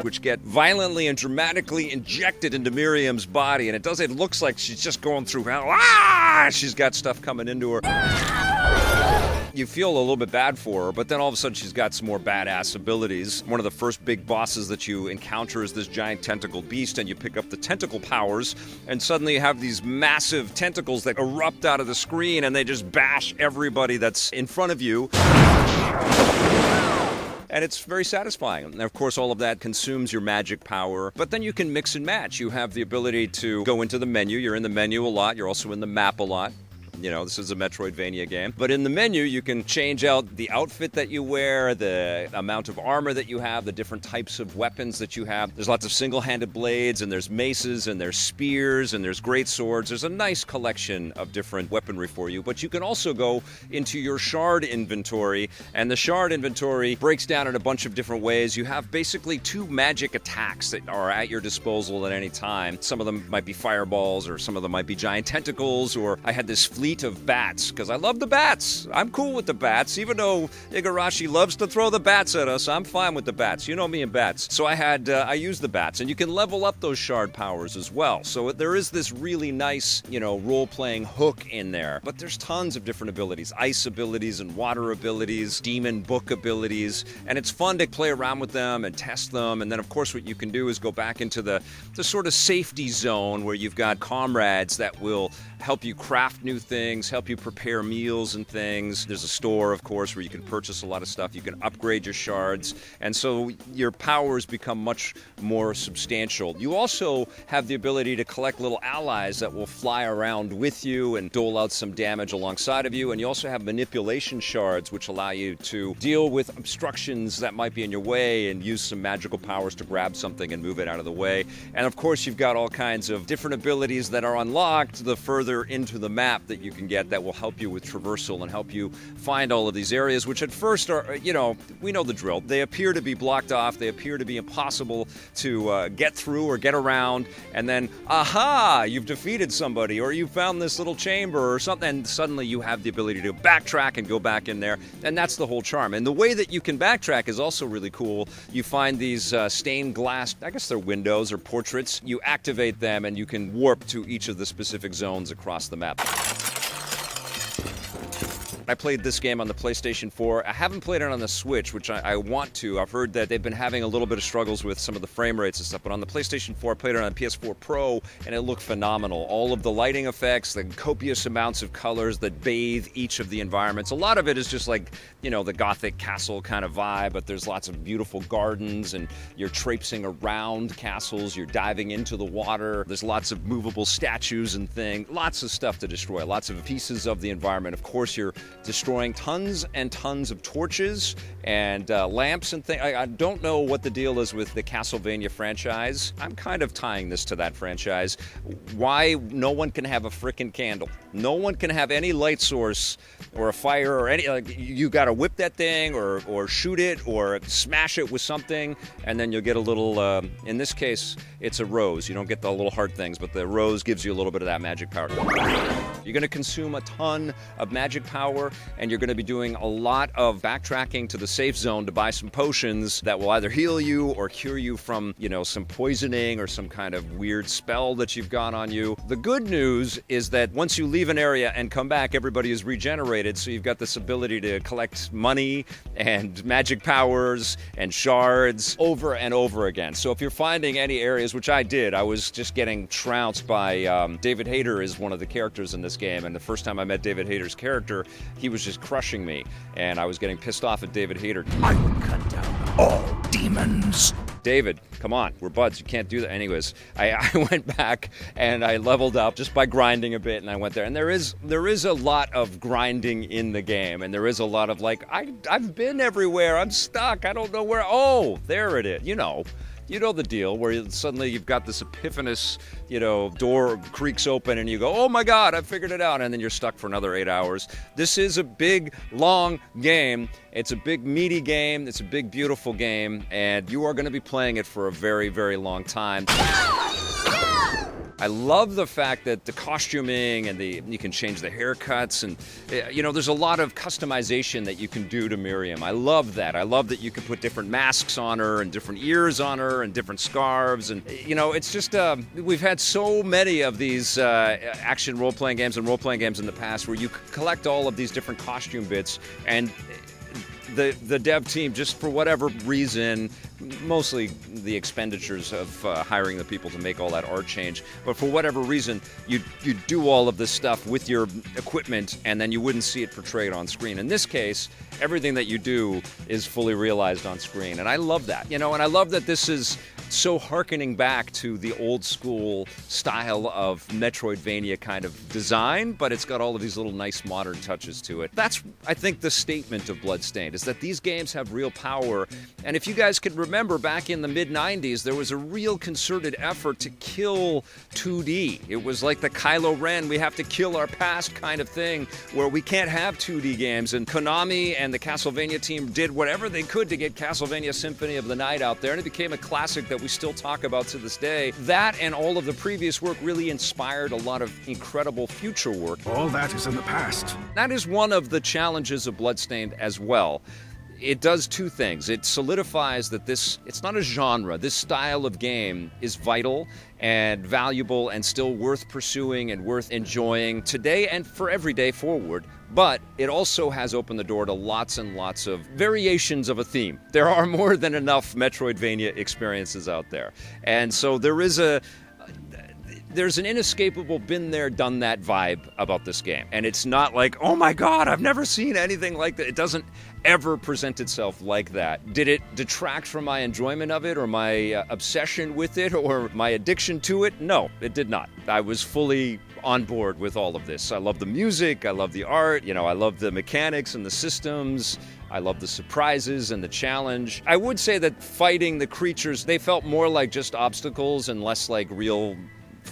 [SPEAKER 1] which get violently and dramatically injected into Miriam's body. And it looks like she's just going through hell. She's got stuff coming into her. You feel a little bit bad for her, but then all of a sudden she's got some more badass abilities. One of the first big bosses that you encounter is this giant tentacle beast, and you pick up the tentacle powers, and suddenly you have these massive tentacles that erupt out of the screen, and they just bash everybody that's in front of you. And it's very satisfying. And of course, all of that consumes your magic power. But then you can mix and match. You have the ability to go into the menu. You're in the menu a lot. You're also in the map a lot. This is a Metroidvania game. But in the menu, you can change out the outfit that you wear, the amount of armor that you have, the different types of weapons that you have. There's lots of single-handed blades, and there's maces, and there's spears, and there's great swords. There's a nice collection of different weaponry for you. But you can also go into your shard inventory, and the shard inventory breaks down in a bunch of different ways. You have basically 2 magic attacks that are at your disposal at any time. Some of them might be fireballs, or some of them might be giant tentacles, or I had this fleet of bats, because I love the bats. I'm cool with the bats. Even though Igarashi loves to throw the bats at us, I'm fine with the bats. You know me and bats. So I used the bats, and you can level up those shard powers as well. So there is this really nice, role-playing hook in there. But there's tons of different abilities. Ice abilities and water abilities, demon book abilities, and it's fun to play around with them and test them. And then, of course, what you can do is go back into the sort of safety zone where you've got comrades that will help you craft new things, help you prepare meals and things. There's a store, of course, where you can purchase a lot of stuff. You can upgrade your shards, and so your powers become much more substantial. You also have the ability to collect little allies that will fly around with you and dole out some damage alongside of you, and you also have manipulation shards, which allow you to deal with obstructions that might be in your way and use some magical powers to grab something and move it out of the way. And of course, you've got all kinds of different abilities that are unlocked the further into the map that you can get that will help you with traversal and help you find all of these areas, which at first are, we know the drill. They appear to be blocked off. They appear to be impossible to get through or get around. And then, aha, you've defeated somebody, or you found this little chamber or something, and suddenly you have the ability to backtrack and go back in there. And that's the whole charm. And the way that you can backtrack is also really cool. You find these stained glass, I guess they're windows or portraits. You activate them and you can warp to each of the specific zones across the map. I played this game on the PlayStation 4. I haven't played it on the Switch, which I want to. I've heard that they've been having a little bit of struggles with some of the frame rates and stuff, but on the PlayStation 4, I played it on PS4 Pro, and it looked phenomenal. All of the lighting effects, the copious amounts of colors that bathe each of the environments. A lot of it is just like, the Gothic castle kind of vibe, but there's lots of beautiful gardens, and you're traipsing around castles, you're diving into the water. There's lots of movable statues and things, lots of stuff to destroy, lots of pieces of the environment. Of course, you're destroying tons and tons of torches and lamps and things. I don't know what the deal is with the Castlevania franchise. I'm kind of tying this to that franchise. Why no one can have a frickin' candle? No one can have any light source or a fire or any. You got to whip that thing or shoot it or smash it with something, and then you'll get a little. In this case, it's a rose. You don't get the little heart things, but the rose gives you a little bit of that magic power. You're going to consume a ton of magic power, and you're going to be doing a lot of backtracking to the safe zone to buy some potions that will either heal you or cure you from, some poisoning or some kind of weird spell that you've got on you. The good news is that once you leave an area and come back, everybody is regenerated, so you've got this ability to collect money and magic powers and shards over and over again. So if you're finding any areas, which I did, I was just getting trounced by David Hayter is one of the characters in this game, and the first time I met David Hayter's character, he was just crushing me, and I was getting pissed off at David Hayter.
[SPEAKER 3] I will cut down all demons.
[SPEAKER 1] David, come on, we're buds, you can't do that. Anyways, I went back and I leveled up just by grinding a bit, and I went there. And there is a lot of grinding in the game, and there is a lot of I've been everywhere, I'm stuck, I don't know where. Oh, there it is. You know the deal, where suddenly you've got this epiphanous, door creaks open and you go, oh my God, I figured it out, and then you're stuck for another 8 hours. This is a big, long game. It's a big, meaty game. It's a big, beautiful game, and you are going to be playing it for a very, very long time. I love the fact that the costuming and you can change the haircuts, and there's a lot of customization that you can do to Miriam. I love that. I love that you can put different masks on her and different ears on her and different scarves, and it's just we've had so many of these action role-playing games and role-playing games in the past where you collect all of these different costume bits, and the dev team, just for whatever reason, mostly the expenditures of hiring the people to make all that art change, but for whatever reason, you do all of this stuff with your equipment, and then you wouldn't see it portrayed on screen. In this case, everything that you do is fully realized on screen, and I love that. And I love that this is so hearkening back to the old school style of Metroidvania kind of design, but it's got all of these little nice modern touches to it. That's, I think, the statement of Bloodstained, is that these games have real power. And if you guys could remember, back in the mid-90s, there was a real concerted effort to kill 2D. It was like the Kylo Ren, we have to kill our past kind of thing, where we can't have 2D games. And Konami and the Castlevania team did whatever they could to get Castlevania Symphony of the Night out there, and it became a classic that we still talk about to this day. That and all of the previous work really inspired a lot of incredible future work.
[SPEAKER 3] All that is in the past.
[SPEAKER 1] That is one of the challenges of Bloodstained as well. It does two things. It solidifies that it's not a genre. This style of game is vital and valuable and still worth pursuing and worth enjoying today and for every day forward. But it also has opened the door to lots and lots of variations of a theme. There are more than enough Metroidvania experiences out there. And so there's an inescapable been there, done that vibe about this game. And it's not like, oh my God, I've never seen anything like that. It doesn't ever present itself like that. Did it detract from my enjoyment of it or my obsession with it or my addiction to it? No, it did not. I was fully on board with all of this. I love the music, I love the art, I love the mechanics and the systems. I love the surprises and the challenge. I would say that fighting the creatures, they felt more like just obstacles and less like real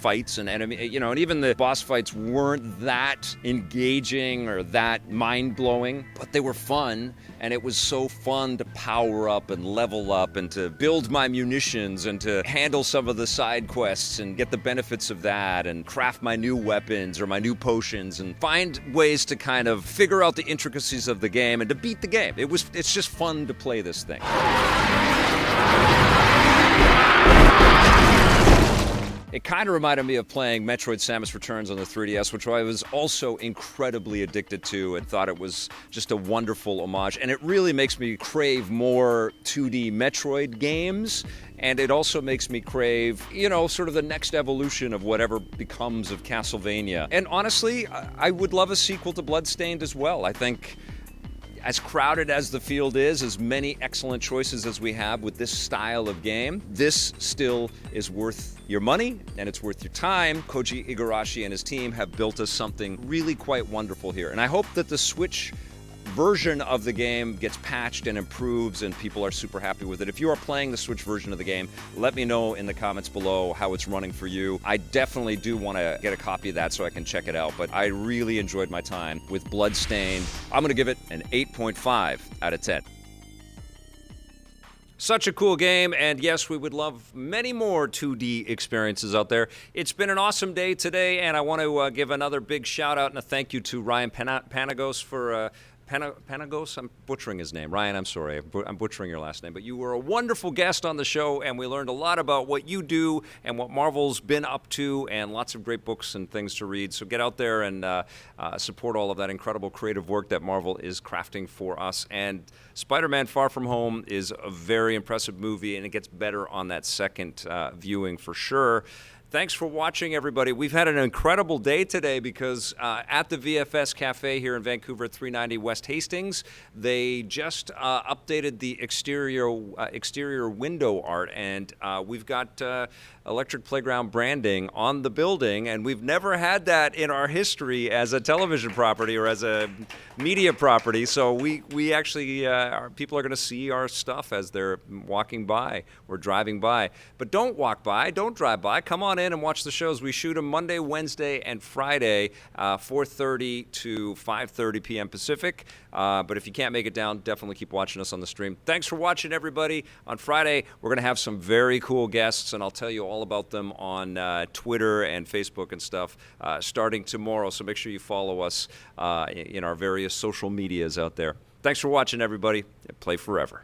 [SPEAKER 1] fights and enemy, you know, and even the boss fights weren't that engaging or that mind-blowing, but they were fun, and it was so fun to power up and level up and to build my munitions and to handle some of the side quests and get the benefits of that and craft my new weapons or my new potions and find ways to kind of figure out the intricacies of the game and to beat the game. It's just fun to play this thing. It kind of reminded me of playing Metroid Samus Returns on the 3DS, which I was also incredibly addicted to and thought it was just a wonderful homage. And it really makes me crave more 2D Metroid games. And it also makes me crave, you know, sort of the next evolution of whatever becomes of Castlevania. And honestly, I would love a sequel to Bloodstained as well. I think as crowded as the field is, as many excellent choices as we have with this style of game, this still is worth your money and it's worth your time. Koji Igarashi and his team have built us something really quite wonderful here. And I hope that the Switch version of the game gets patched and improves and people are super happy with it. If you are playing the Switch version of the game, let me know in the comments below how it's running for you. I definitely do want to get a copy of that so I can check it out, but I really enjoyed my time with Bloodstained. I'm going to give it an 8.5 out of 10. Such a cool game, and yes, we would love many more 2D experiences out there. It's been an awesome day today, and I want to give another big shout out and a thank you to Ryan Penagos for Penagos? I'm butchering his name. Ryan, I'm sorry. I'm butchering your last name. But you were a wonderful guest on the show, and we learned a lot about what you do and what Marvel's been up to, and lots of great books and things to read. So get out there and support all of that incredible creative work that Marvel is crafting for us. And Spider-Man Far From Home is a very impressive movie, and it gets better on that second viewing for sure. Thanks for watching, everybody. We've had an incredible day today because at the VFS Cafe here in Vancouver at 390 West Hastings, they just updated the exterior window art, and we've got Electric Playground branding on the building, and we've never had that in our history as a television property or as a media property. So we actually, people are going to see our stuff as they're walking by or driving by. But don't walk by, don't drive by. Come on in and watch the shows. We shoot them Monday, Wednesday, and Friday, 4:30 to 5:30 p.m. Pacific. But if you can't make it down, definitely keep watching us on the stream. Thanks for watching, everybody. On Friday, we're going to have some very cool guests, and I'll tell you all about them on Twitter and Facebook and stuff starting tomorrow. So make sure you follow us in our various social medias out there. Thanks for watching, everybody. Play forever.